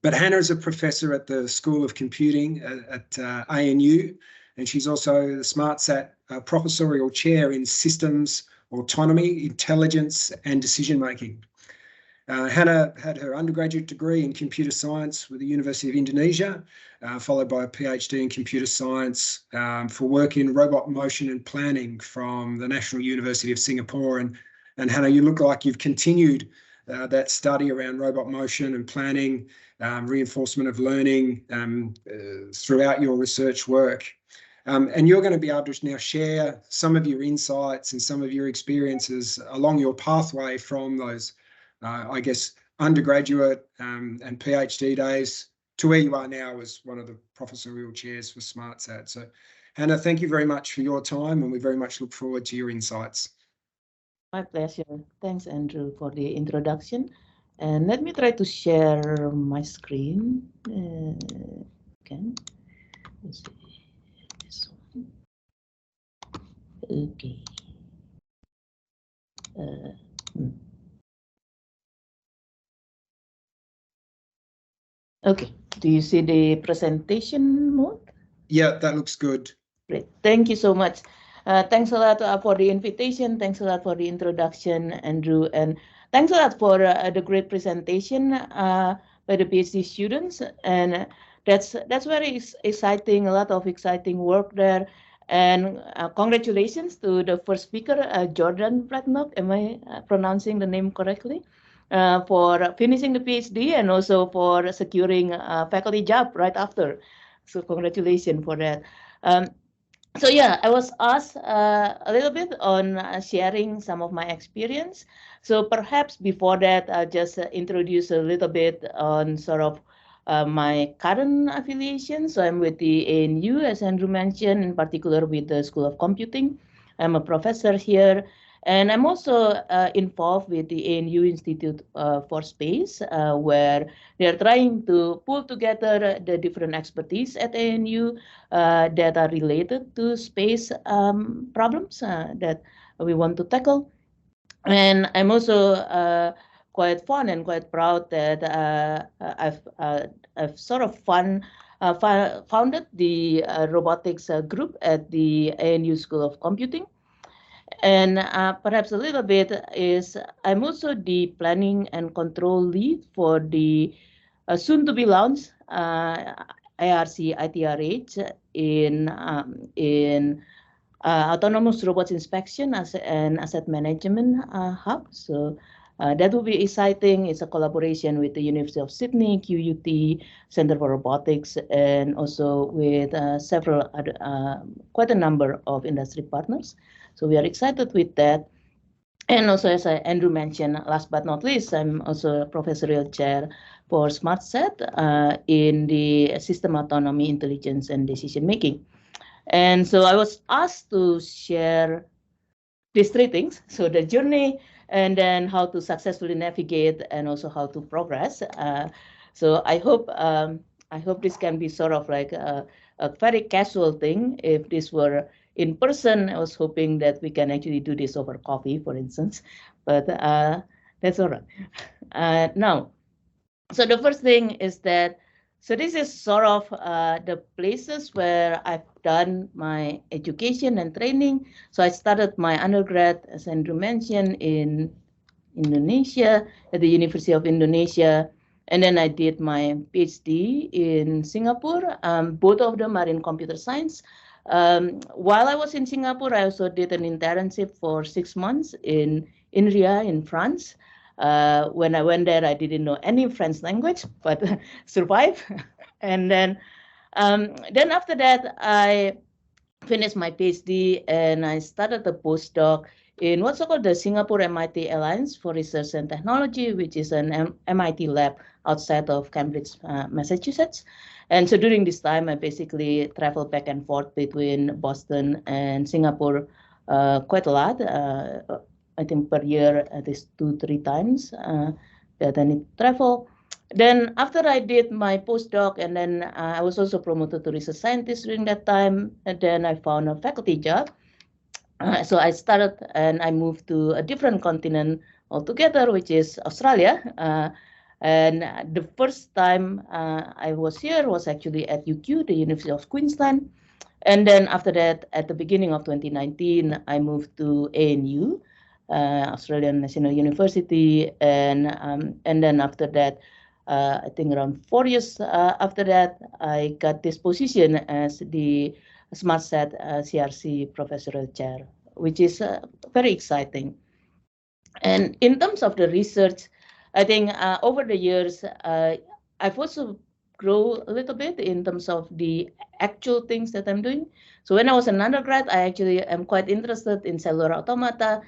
But Hanna is a professor at the School of Computing at ANU, and she's also the SmartSat Professorial Chair in Systems Autonomy, Intelligence and Decision Making. Hanna had her undergraduate degree in computer science with the University of Indonesia, followed by a PhD in computer science for work in robot motion and planning from the National University of Singapore. And Hanna, you look like you've continued that study around robot motion and planning, reinforcement of learning throughout your research work. And you're going to be able to now share some of your insights and some of your experiences along your pathway from those, I guess, undergraduate and PhD days to where you are now as one of the professorial chairs for SmartSat. So, Hanna, thank you very much for your time, and we very much look forward to your insights. My pleasure. Thanks, Andrew, for the introduction. And let me try to share my screen. Okay. Let's see. This one. Okay. Okay. Do you see the presentation mode? Yeah, that looks good. Great. Thank you so much. Thanks a lot for the invitation. Thanks a lot for the introduction, Andrew. And thanks a lot for the great presentation by the PhD students. And that's very exciting, a lot of exciting work there. And congratulations to the first speaker, Jordan Plotnek. Am I pronouncing the name correctly? For finishing the PhD and also for securing a faculty job right after. So congratulations for that. So yeah, I was asked a little bit on sharing some of my experience. So perhaps before that, I'll just introduce a little bit on sort of my current affiliation. So I'm with the ANU, as Andrew mentioned, in particular with the School of Computing. I'm a professor here. And I'm also involved with the ANU Institute for Space, where they're trying to pull together the different expertise at ANU that are related to space problems that we want to tackle. And I'm also quite fun and quite proud that I've sort of founded the robotics group at the ANU School of Computing. And perhaps a little bit is I'm also the planning and control lead for the soon-to-be launched IRC ITRH in autonomous robots inspection and asset management hub. So that will be exciting. It's a collaboration with the University of Sydney, QUT, Center for Robotics, and also with several other, quite a number of industry partners. So we are excited with that. And also, as Andrew mentioned, last but not least, I'm also a professorial chair for SmartSat in the System Autonomy, Intelligence and Decision Making. And so I was asked to share these 3 things. So the journey, and then how to successfully navigate, and also how to progress. So I hope this can be sort of like a very casual thing. If this were in person, I was hoping that we can actually do this over coffee, for instance, but that's all right. Now, so the first thing is that So this is sort of the places where I've done my education and training. So I started my undergrad, as Andrew mentioned, in Indonesia, at the University of Indonesia. And then I did my PhD in Singapore. Both of them are in computer science. While I was in Singapore, I also did an internship for 6 months in INRIA in France. When I went there, I didn't know any French language, but survived. And then after that, I finished my PhD and I started a postdoc in what's called the Singapore MIT Alliance for Research and Technology, which is an MIT lab outside of Cambridge, Massachusetts. And so during this time, I basically traveled back and forth between Boston and Singapore quite a lot. I think per year, at least 2-3 times that I need to travel. Then after I did my postdoc, and then I was also promoted to research scientist during that time, and then I found a faculty job. So I started and I moved to a different continent altogether, which is Australia. And the first time I was here was actually at UQ, the University of Queensland. And then after that, at the beginning of 2019, I moved to ANU, Australian National University. And then after that, I think around 4 years after that, I got this position as the SmartSat CRC Professorial Chair, which is very exciting. And in terms of the research, I think over the years, I've also grown a little bit in terms of the actual things that I'm doing. So when I was an undergrad, I actually am quite interested in cellular automata.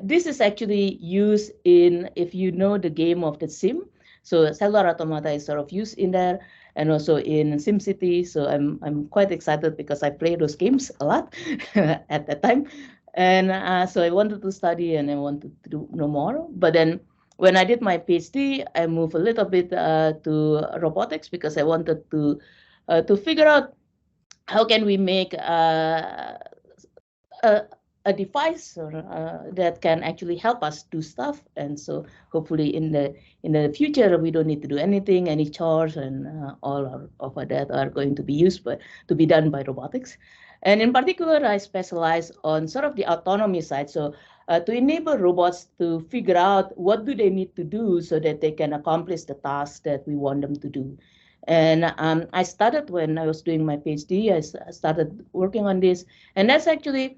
This is actually used in, if you know the game of the Sim. So cellular automata is sort of used in there, and also in SimCity. So I'm quite excited because I play those games a lot at that time. And so I wanted to study and I wanted to know more. But then when I did my PhD, I moved a little bit to robotics because I wanted to figure out how can we make a device that can actually help us do stuff. And so hopefully in the future, we don't need to do anything, any chores, and all of that are going to be used to be done by robotics. And in particular, I specialize on sort of the autonomy side. So to enable robots to figure out what do they need to do so that they can accomplish the tasks that we want them to do. And I started when I was doing my PhD, I started working on this. And that's actually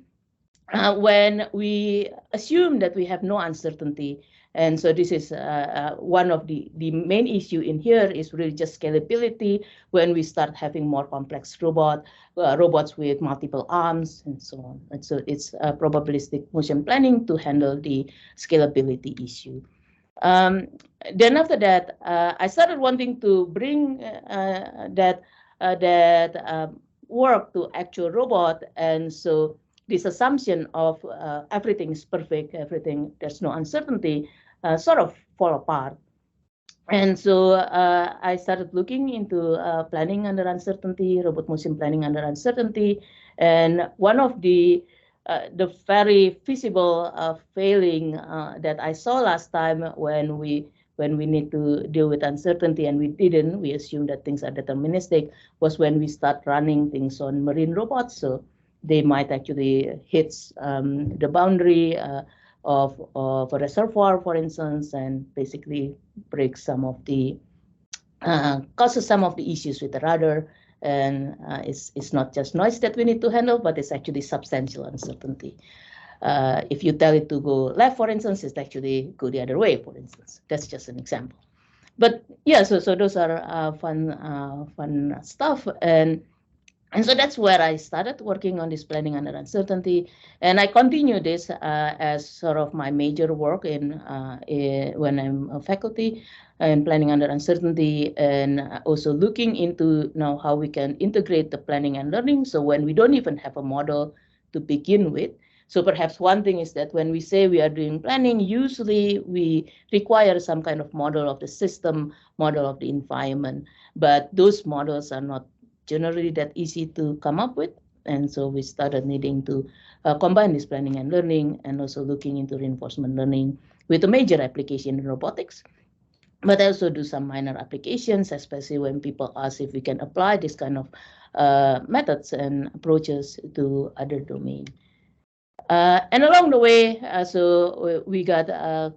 when we assume that we have no uncertainty. And so this is one of the main issue in here is really just scalability when we start having more complex robots with multiple arms and so on. And so it's probabilistic motion planning to handle the scalability issue. Then after that, I started wanting to bring that work to actual robot. And so this assumption of everything is perfect, there's no uncertainty, sort of fall apart. And so I started looking into planning under uncertainty, robot motion planning under uncertainty. And one of the very feasible failing that I saw last time when we need to deal with uncertainty and we assumed that things are deterministic, was when we start running things on marine robots. So they might actually hit the boundary of a reservoir, for instance, and basically break some of the, causes some of the issues with the radar. And it's not just noise that we need to handle, but it's actually substantial uncertainty. If you tell it to go left, for instance, it's actually go the other way, for instance. That's just an example. But yeah, so those are fun stuff. And so that's where I started working on this planning under uncertainty, and I continue this as sort of my major work when I'm a faculty in planning under uncertainty, and also looking into now how we can integrate the planning and learning. So when we don't even have a model to begin with, so perhaps one thing is that when we say we are doing planning, usually we require some kind of model of the system, model of the environment, but those models are not generally that easy to come up with. And so we started needing to combine this planning and learning, and also looking into reinforcement learning with a major application in robotics. but I also do some minor applications, especially when people ask if we can apply this kind of methods and approaches to other domains. And along the way, so we got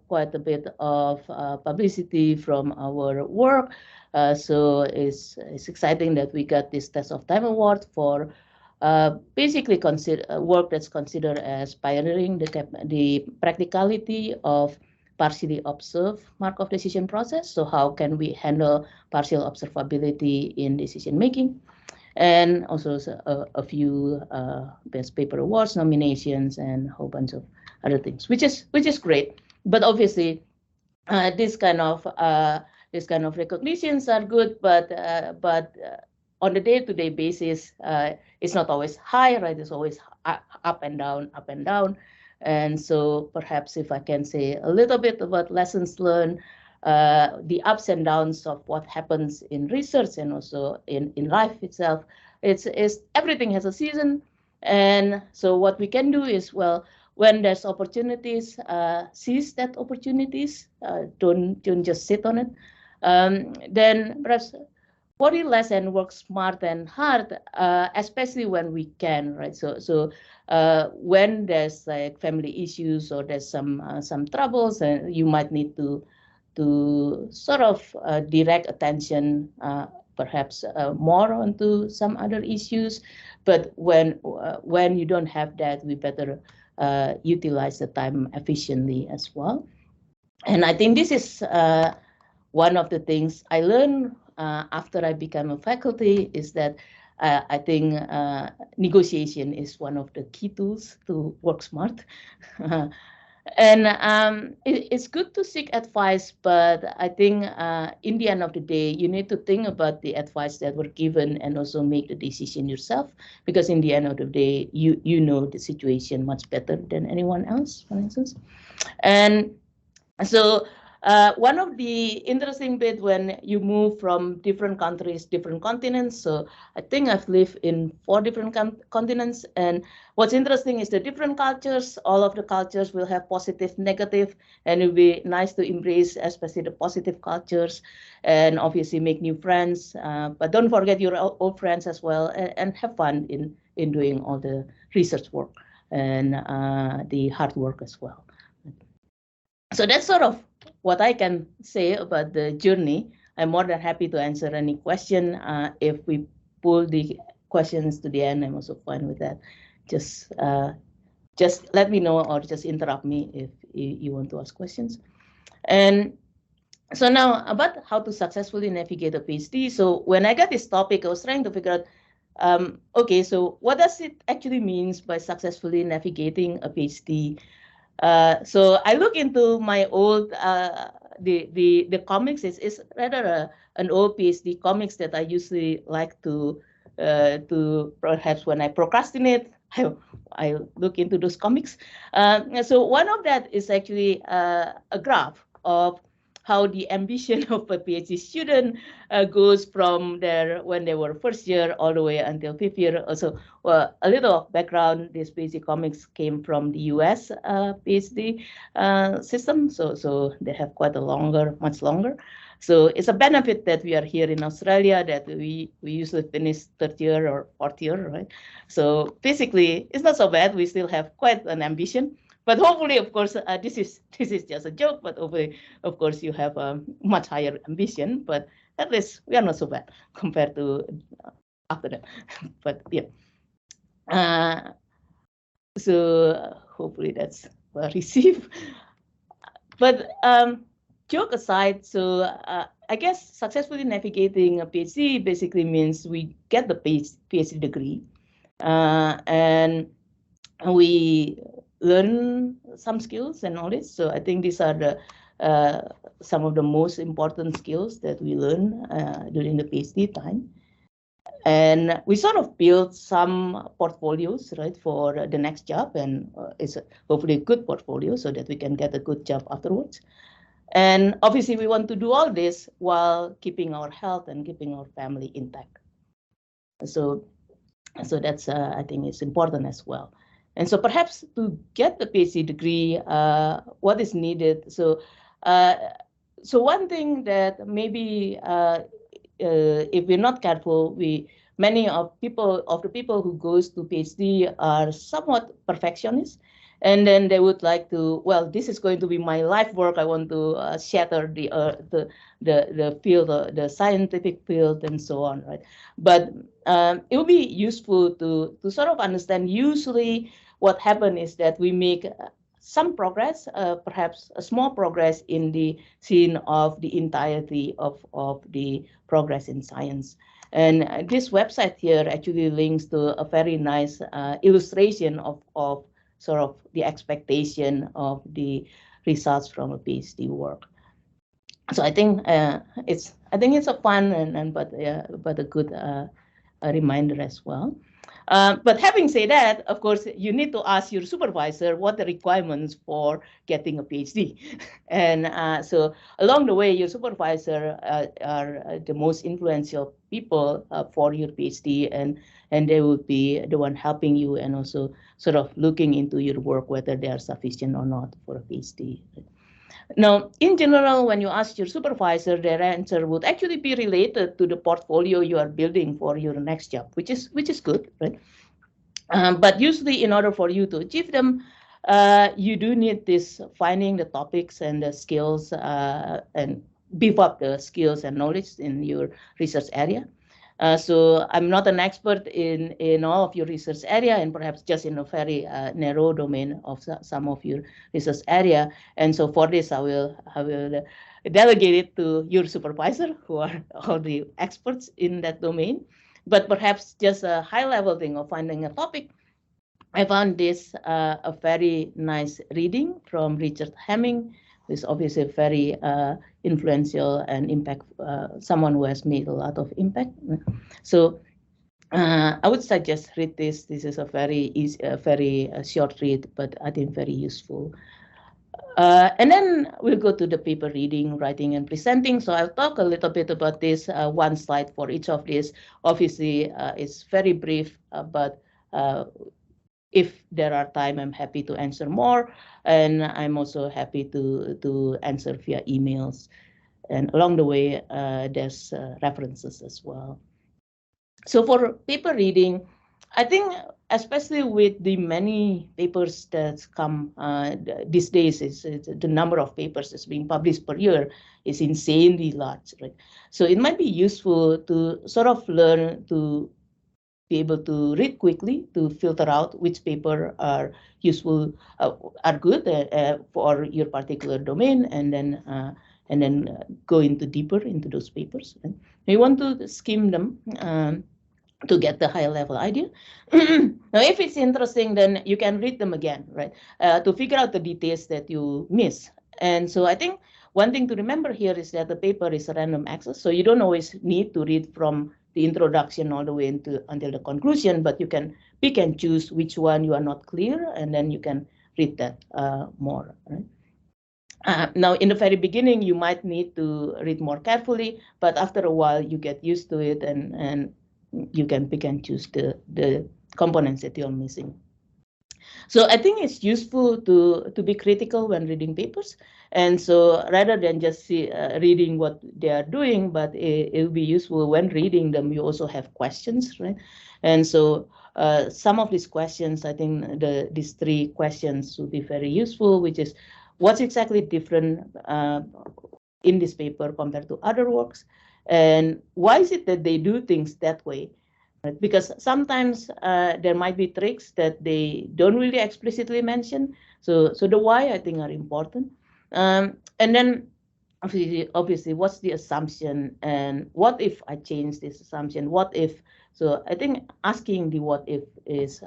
quite a bit of publicity from our work. So it's exciting that we got this Test of Time Award for basically work that's considered as pioneering the practicality of partially observed Markov decision process. So how can we handle partial observability in decision making? And also a few best paper awards nominations and a whole bunch of other things, which is great. But obviously, this kind of recognitions are good, but on the day-to-day basis, it's not always high, right? It's always up and down, up and down. And so perhaps if I can say a little bit about lessons learned, the ups and downs of what happens in research and also in life itself, it's everything has a season. And so what we can do is, well, when there's opportunities, seize that opportunities, don't just sit on it. Then perhaps worry less and work smart and hard, especially when we can, right? So when there's like family issues or there's some troubles, and you might need to sort of direct attention, perhaps more onto some other issues. But when you don't have that, we better utilize the time efficiently as well. And I think this is one of the things I learned after I became a faculty, is that I think negotiation is one of the key tools to work smart. And it's good to seek advice, but I think in the end of the day, you need to think about the advice that were given and also make the decision yourself, because in the end of the day, you know the situation much better than anyone else, for instance. And so one of the interesting bit when you move from different countries, different continents. So I think I've lived in 4 different continents. And what's interesting is the different cultures, all of the cultures will have positive, negative, and it will be nice to embrace, especially the positive cultures, and obviously make new friends. But don't forget your old friends as well, and have fun in doing all the research work and the hard work as well. So that's sort of what I can say about the journey. I'm more than happy to answer any question. If we pull the questions to the end, I'm also fine with that. Just let me know, or just interrupt me if you want to ask questions. And so now about how to successfully navigate a PhD. So when I got this topic, I was trying to figure out, okay, so what does it actually mean by successfully navigating a PhD? So I look into my old the comics. It's rather an old PhD comics that I usually like to perhaps when I procrastinate, I look into those comics. So one of that is actually a graph of how the ambition of a PhD student goes from when they were first year all the way until 5th year. Also, well, a little background, this PhD comics came from the US PhD system. So they have quite a much longer. So it's a benefit that we are here in Australia, that we usually finish 3rd year or 4th year, right? So basically, it's not so bad. We still have quite an ambition. But hopefully, of course, this is just a joke. But hopefully, of course, you have a much higher ambition. But at least we are not so bad compared to after that. But yeah. So hopefully that's well received. But joke aside, so I guess successfully navigating a PhD basically means we get the PhD degree, and we learn some skills and knowledge. So I think these are the some of the most important skills that we learn during the PhD time. And we sort of build some portfolios, right, for the next job, and it's hopefully a good portfolio so that we can get a good job afterwards. And obviously, we want to do all this while keeping our health and keeping our family intact. So that's I think it's important as well. And so perhaps to get the PhD degree, what is needed? So so one thing that maybe if we're not careful, many of the people who goes to PhD are somewhat perfectionists, and then they would like to, well, this is going to be my life work. I want to shatter the field, the scientific field, and so on, right? But it would be useful to sort of understand. Usually, what happens is that we make some progress, perhaps a small progress in the scene of the entirety of the progress in science. And this website here actually links to a very nice illustration of sort of the expectation of the results from a PhD work. So I think it's a fun but a good reminder as well. But having said that, of course, you need to ask your supervisor what the requirements for getting a PhD. And so along the way, your supervisor are the most influential people for your PhD, and they will be the one helping you and also sort of looking into your work, whether they are sufficient or not for a PhD. Now, in general, when you ask your supervisor, their answer would actually be related to the portfolio you are building for your next job, which is good, right? But usually, in order for you to achieve them, you do need this finding the topics and the skills and beef up the skills and knowledge in your research area. So I'm not an expert in all of your research area, and perhaps just in a very narrow domain of some of your research area. And so for this, I will delegate it to your supervisor, who are all the experts in that domain. But perhaps just a high-level thing of finding a topic. I found this a very nice reading from Richard Hemming, who is obviously very influential and someone who has made a lot of impact. So I would suggest read this. This is a very easy, very short read, but I think very useful. And then we'll go to the paper reading, writing, and presenting. So I'll talk a little bit about this, one slide for each of these. Obviously, it's very brief, but if there are time, I'm happy to answer more. And I'm also happy to answer via emails. And along the way, there's references as well. So for paper reading, I think especially with the many papers that come these days, the number of papers that's being published per year is insanely large, right? So it might be useful to sort of learn to be able to read quickly, to filter out which paper are useful, are good for your particular domain, and then go into deeper into those papers. Right? You want to skim them to get the high level idea. Now, if it's interesting, then you can read them again, right? To figure out the details that you miss. And so I think one thing to remember here is that the paper is a random access. So you don't always need to read from the introduction all the way until the conclusion, but you can pick and choose which one you are not clear, and then you can read that more. Right? Now, in the very beginning, you might need to read more carefully, but after a while, you get used to it, and you can pick and choose the components that you're missing. So I think it's useful to be critical when reading papers. And so rather than just reading what they are doing, but it will be useful when reading them, you also have questions, right? And so some of these questions, I think these three questions would be very useful, which is what's exactly different in this paper compared to other works? And why is it that they do things that way? Right? Because sometimes there might be tricks that they don't really explicitly mention. So the why, I think, are important. And then obviously, what's the assumption? And what if I change this assumption? What if? So I think asking the what if is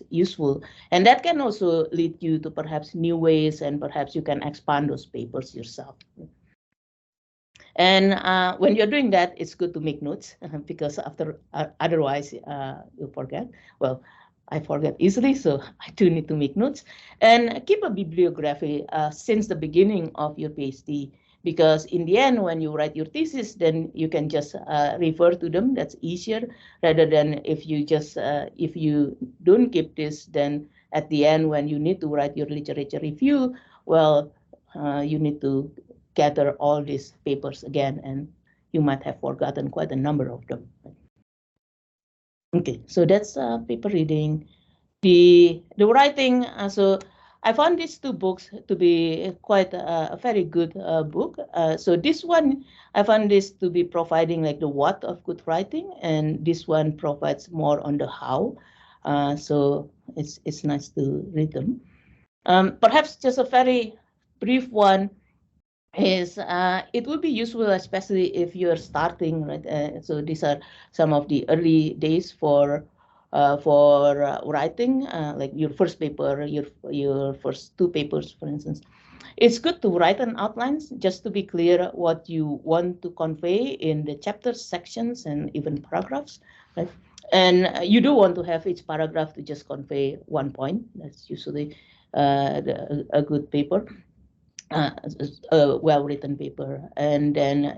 useful. And that can also lead you to perhaps new ways, and perhaps you can expand those papers yourself. And when you're doing that, it's good to make notes because otherwise you'll forget. Well, I forget easily, so I do need to make notes. And keep a bibliography since the beginning of your PhD, because in the end, when you write your thesis, then you can just refer to them. That's easier rather than if you just if you don't keep this, then at the end when you need to write your literature review, well, you need to gather all these papers again, and you might have forgotten quite a number of them. Okay, so that's paper reading. The writing, so I found these two books to be quite a very good book. So this one, I found this to be providing like the what of good writing, and this one provides more on the how. So it's nice to read them. Perhaps just a very brief one is it would be useful, especially if you're starting, right? So these are some of the early days for writing, like your first paper, your first two papers, for instance. It's good to write an outlines just to be clear what you want to convey in the chapters, sections, and even paragraphs, right? And you do want to have each paragraph to just convey one point. That's usually a good paper. A well-written paper. And then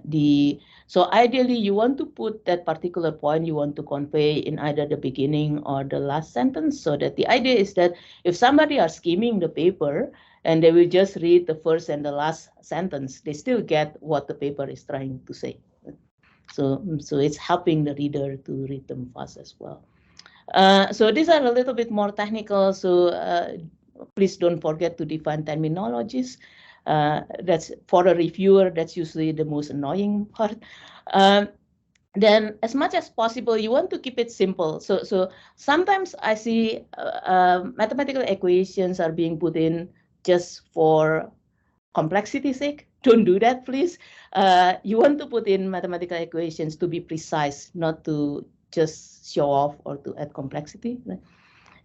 so ideally you want to put that particular point you want to convey in either the beginning or the last sentence, so that the idea is that if somebody are skimming the paper and they will just read the first and the last sentence, they still get what the paper is trying to say. So it's helping the reader to read them fast as well. So these are a little bit more technical, so please don't forget to define terminologies. That's for a reviewer, that's usually the most annoying part. Then as much as possible, you want to keep it simple. So sometimes I see mathematical equations are being put in just for complexity's sake. Don't do that, please. You want to put in mathematical equations to be precise, not to just show off or to add complexity. Right?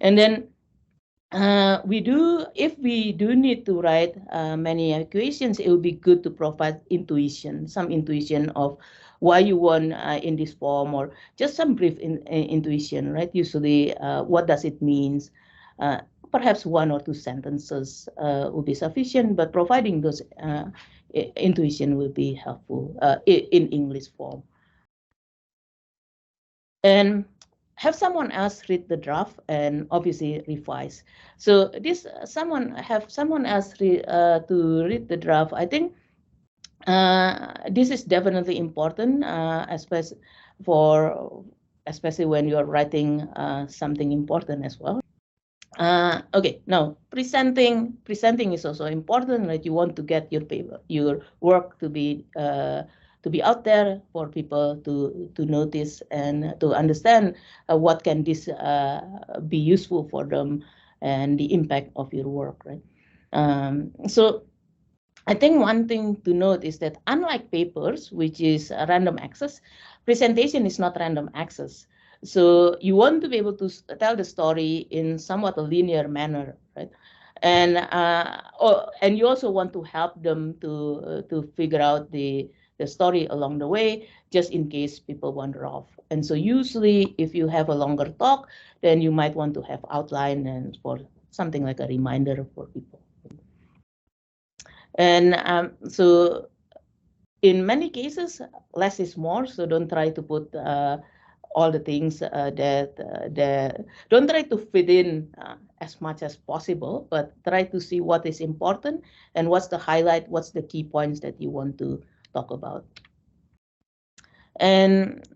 And then if we do need to write many equations, it would be good to provide some intuition of why you want in this form, or just some brief intuition, right? Usually, what does it mean? Perhaps one or two sentences will be sufficient, but providing those intuition will be helpful in English form. And have someone else read the draft and obviously revise. So have someone else to read the draft. I think this is definitely important, especially when you are writing something important as well. Okay, now presenting is also important, right? You want to get your work to be out there for people to notice and to understand what can this be useful for them and the impact of your work, right? So I think one thing to note is that unlike papers, which is random access, presentation is not random access. So you want to be able to tell the story in somewhat a linear manner, right? And you also want to help them to figure out the story along the way, just in case people wander off. And so usually, if you have a longer talk, then you might want to have outline and for something like a reminder for people. And so in many cases, less is more. So don't try to put all the things don't try to fit in as much as possible, but try to see what is important and what's the highlight, what's the key points that you want to talk about. And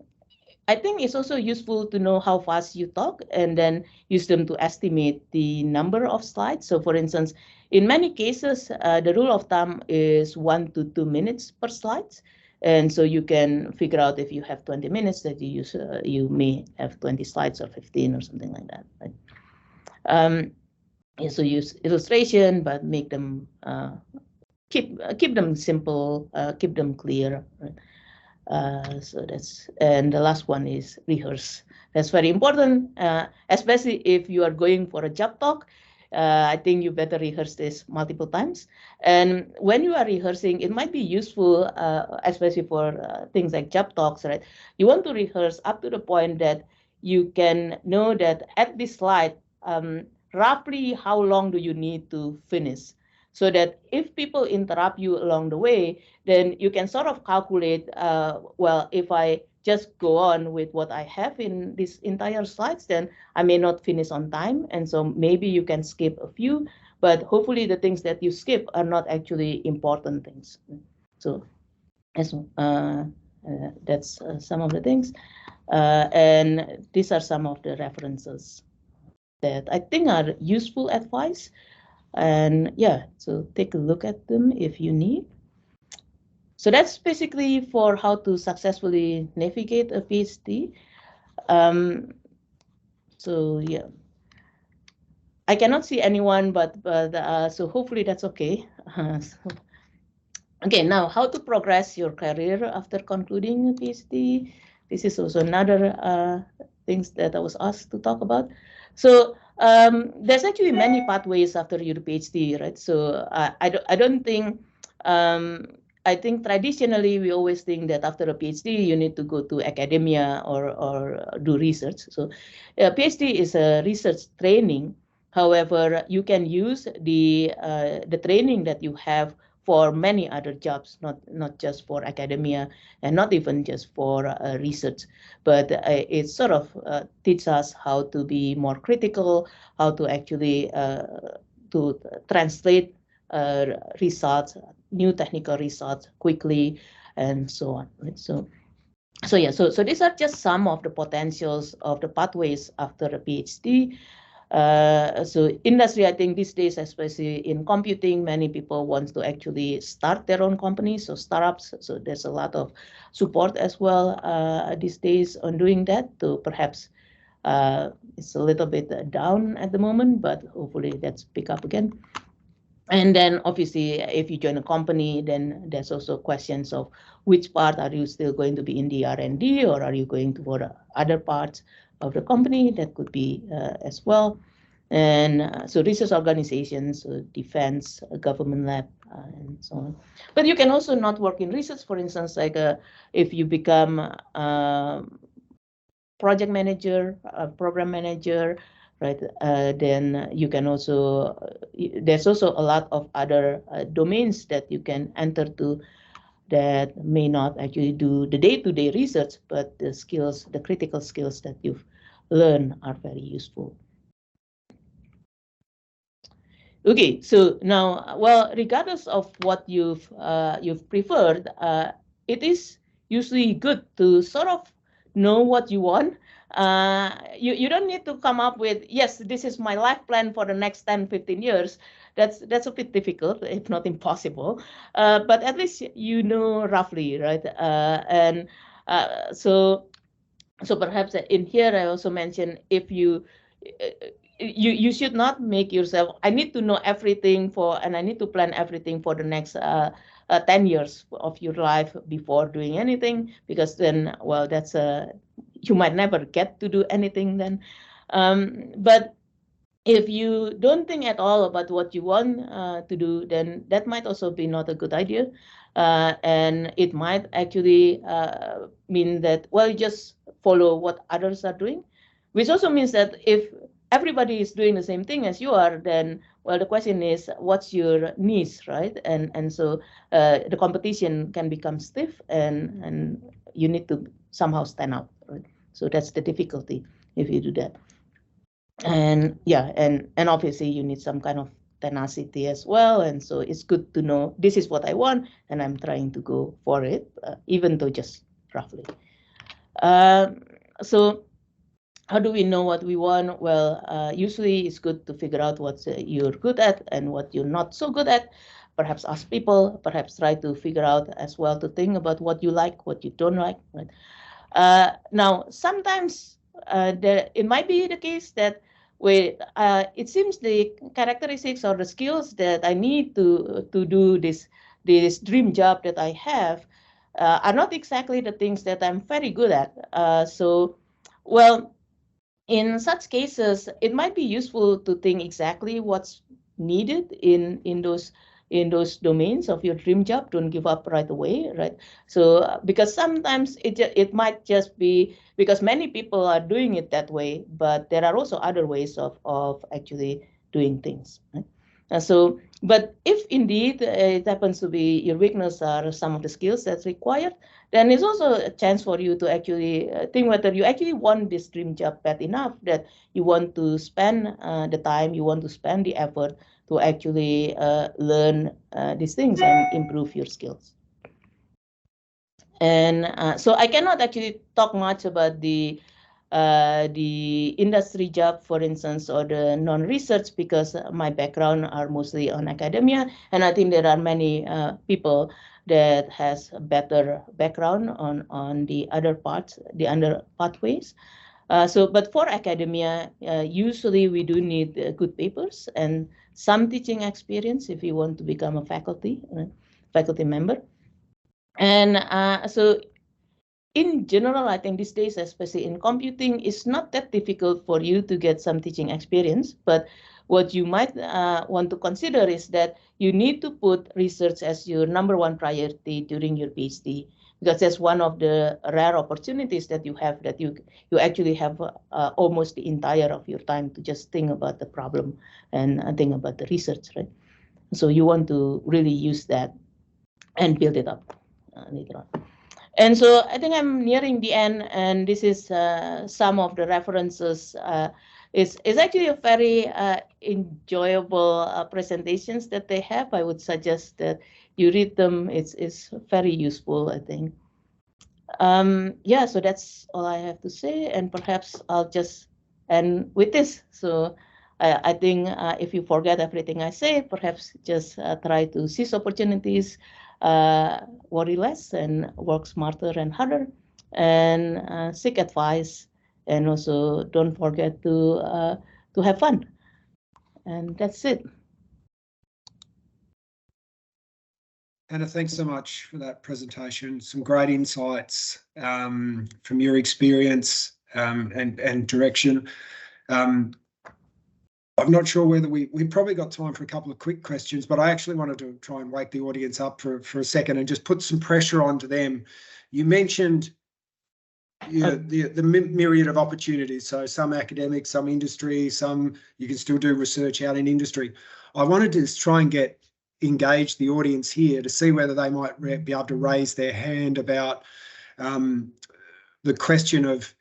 I think it's also useful to know how fast you talk and then use them to estimate the number of slides. So for instance, in many cases, the rule of thumb is 1 to 2 minutes per slide. And so you can figure out if you have 20 minutes that you use, you may have 20 slides or 15 or something like that. Right? So use illustration, but make them keep them simple, keep them clear. Right? So and the last one is rehearse. That's very important, especially if you are going for a job talk. I think you better rehearse this multiple times. And when you are rehearsing, it might be useful, especially for things like job talks, right? You want to rehearse up to the point that you can know that at this slide, roughly how long do you need to finish? So that if people interrupt you along the way, then you can sort of calculate, well, if I just go on with what I have in this entire slides, then I may not finish on time. And so maybe you can skip a few, but hopefully the things that you skip are not actually important things. So as that's some of the things, and these are some of the references that I think are useful advice. And yeah, so take a look at them if you need. So that's basically for how to successfully navigate a PhD. So yeah, I cannot see anyone, but so hopefully that's okay. Okay, now how to progress your career after concluding a PhD. This is also another things that I was asked to talk about. So there's actually many pathways after your PhD, right? So I don't think, I think traditionally we always think that after a PhD you need to go to academia or do research. So a PhD is a research training. However, you can use the training that you have for many other jobs, not just for academia and not even just for research, but it sort of teaches us how to be more critical, how to actually to translate results, new technical results quickly, and so on. Right? So yeah, so these are just some of the potentials of the pathways after a PhD. So industry, I think these days, especially in computing, many people want to actually start their own companies, so startups. So there's a lot of support as well these days on doing that. So perhaps it's a little bit down at the moment, but hopefully that's pick up again. And then obviously, if you join a company, then there's also questions of which part are you still going to be in the R&D, or are you going to for other parts of the company? That could be as well. And so research organizations, defense, government lab, and so on. But you can also not work in research, for instance, like if you become a project manager, a program manager, right? Then you can also, there's also a lot of other domains that you can enter to that may not actually do the day-to-day research, but the skills, the critical skills that you've learned are very useful. Okay, so now, well, regardless of what you've preferred, it is usually good to sort of know what you want. You don't need to come up with, yes, this is my life plan for the next 10, 15 years. That's a bit difficult, if not impossible. But at least you know roughly, right? So perhaps in here I also mentioned, if you should not make yourself, I need to know everything and I need to plan everything for the next 10 years of your life before doing anything, because then, well, that's you might never get to do anything then. But if you don't think at all about what you want to do, then that might also be not a good idea. And it might actually mean that, well, you just follow what others are doing, which also means that if everybody is doing the same thing as you are, then, well, the question is, what's your niche, right? And so the competition can become stiff, and you need to somehow stand out, right? So that's the difficulty if you do that. And yeah, and obviously you need some kind of tenacity as well. And so it's good to know this is what I want, and I'm trying to go for it, even though just roughly. So how do we know what we want? Well, usually it's good to figure out what you're good at and what you're not so good at. Perhaps ask people, perhaps try to figure out as well, to think about what you like, what you don't like. Right? Now, sometimes it might be the case that it seems the characteristics or the skills that I need to do this dream job that I have are not exactly the things that I'm very good at. So, well, in such cases, it might be useful to think exactly what's needed in those domains of your dream job. Don't give up right away, right? So because sometimes it might just be because many people are doing it that way, but there are also other ways of actually doing things, right? So, but if indeed it happens to be your weakness are some of the skills that's required, then it's also a chance for you to actually think whether you actually want this dream job bad enough that you want to spend the time, you want to spend the effort to actually learn these things and improve your skills. And so I cannot actually talk much about the industry job, for instance, or the non-research, because my background are mostly on academia, and I think there are many people that has a better background on the other parts, the other pathways. But for academia, usually we do need good papers and some teaching experience if you want to become a faculty member. And so in general, I think these days, especially in computing, it's not that difficult for you to get some teaching experience. But what you might want to consider is that you need to put research as your #1 priority during your PhD, because that's one of the rare opportunities that you have, that you actually have almost the entire of your time to just think about the problem and think about the research, right? So you want to really use that and build it up later on. And so I think I'm nearing the end, and this is some of the references. It's actually a very enjoyable presentations that they have. I would suggest that you read them. It's very useful, I think. Yeah, so that's all I have to say, and perhaps I'll just end with this. So I think if you forget everything I say, perhaps just try to seize opportunities, worry less, and work smarter and harder, and seek advice, and also don't forget to have fun. And that's it. Hanna, thanks so much for that presentation. Some great insights from your experience and direction. I'm not sure whether we probably got time for a couple of quick questions, but I actually wanted to try and wake the audience up for a second and just put some pressure onto them. You mentioned the myriad of opportunities. So some academic, some industry, some you can still do research out in industry. I wanted to just try and engage the audience here to see whether they might be able to raise their hand about the question of,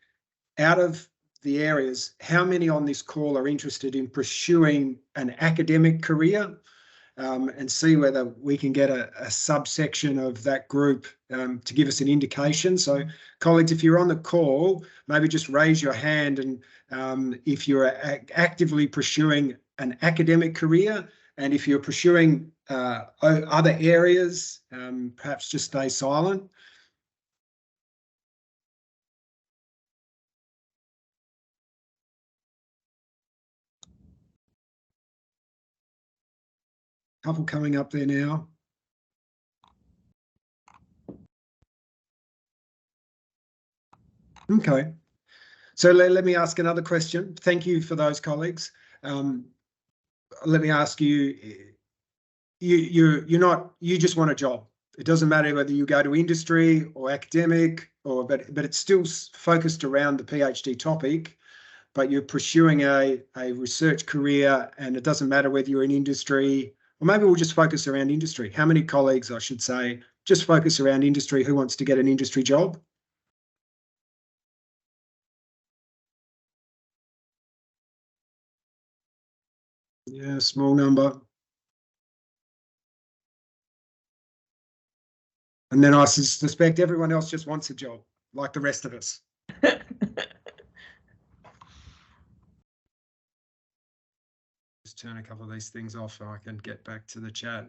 out of the areas, how many on this call are interested in pursuing an academic career, and see whether we can get a subsection of that group to give us an indication. So colleagues, if you're on the call, maybe just raise your hand, and if you're actively pursuing an academic career, and if you're pursuing other areas, perhaps just stay silent. Couple coming up there now. Okay, so let me ask another question. Thank you for those colleagues. Let me ask you, you just want a job. It doesn't matter whether you go to industry or academic, but it's still focused around the PhD topic, but you're pursuing a research career, and it doesn't matter whether you're in industry, or maybe we'll just focus around industry. How many colleagues, I should say, just focus around industry? Who wants to get an industry job? Yeah, small number. And then I suspect everyone else just wants a job, like the rest of us. Just turn a couple of these things off so I can get back to the chat.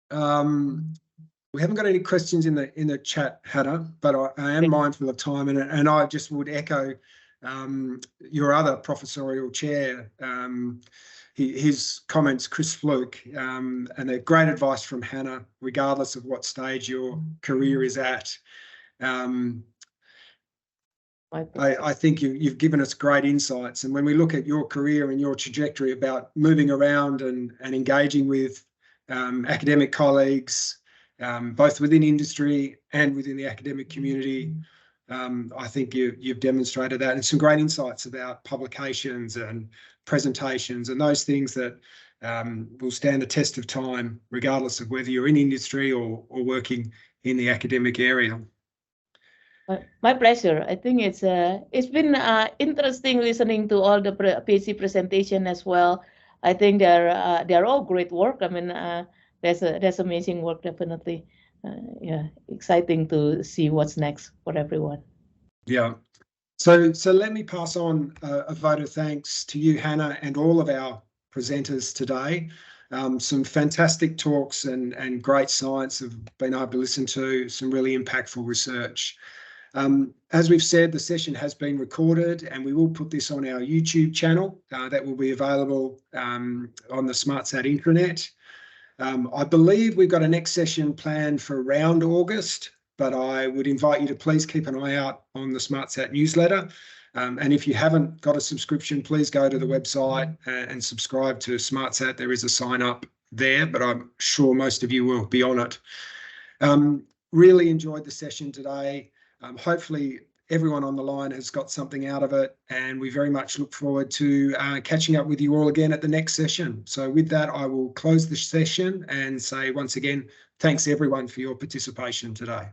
We haven't got any questions in the chat, Hanna, but I am mindful of time, and I just would echo your other professorial chair, his comments, Chris Fluke, and a great advice from Hanna, regardless of what stage your career is at. I think you've given us great insights, and when we look at your career and your trajectory about moving around and engaging with academic colleagues, both within industry and within the academic community, I think you've demonstrated that, and some great insights about publications and presentations and those things that will stand the test of time, regardless of whether you're in industry or working in the academic area. My pleasure. I think it's been interesting listening to all the PhD presentation as well. I think they're all great work. I mean, that's amazing work, definitely. Yeah, exciting to see what's next for everyone. Yeah. So let me pass on a vote of thanks to you, Hanna, and all of our presenters today. Some fantastic talks and great science have been able to listen to, some really impactful research. As we've said, the session has been recorded and we will put this on our YouTube channel that will be available on the SmartSat intranet. I believe we've got a next session planned for around August, but I would invite you to please keep an eye out on the SmartSat newsletter. And if you haven't got a subscription, please go to the website and subscribe to SmartSat. There is a sign up there, but I'm sure most of you will be on it. Really enjoyed the session today. Hopefully everyone on the line has got something out of it, and we very much look forward to catching up with you all again at the next session. So with that, I will close the session and say once again, thanks everyone for your participation today.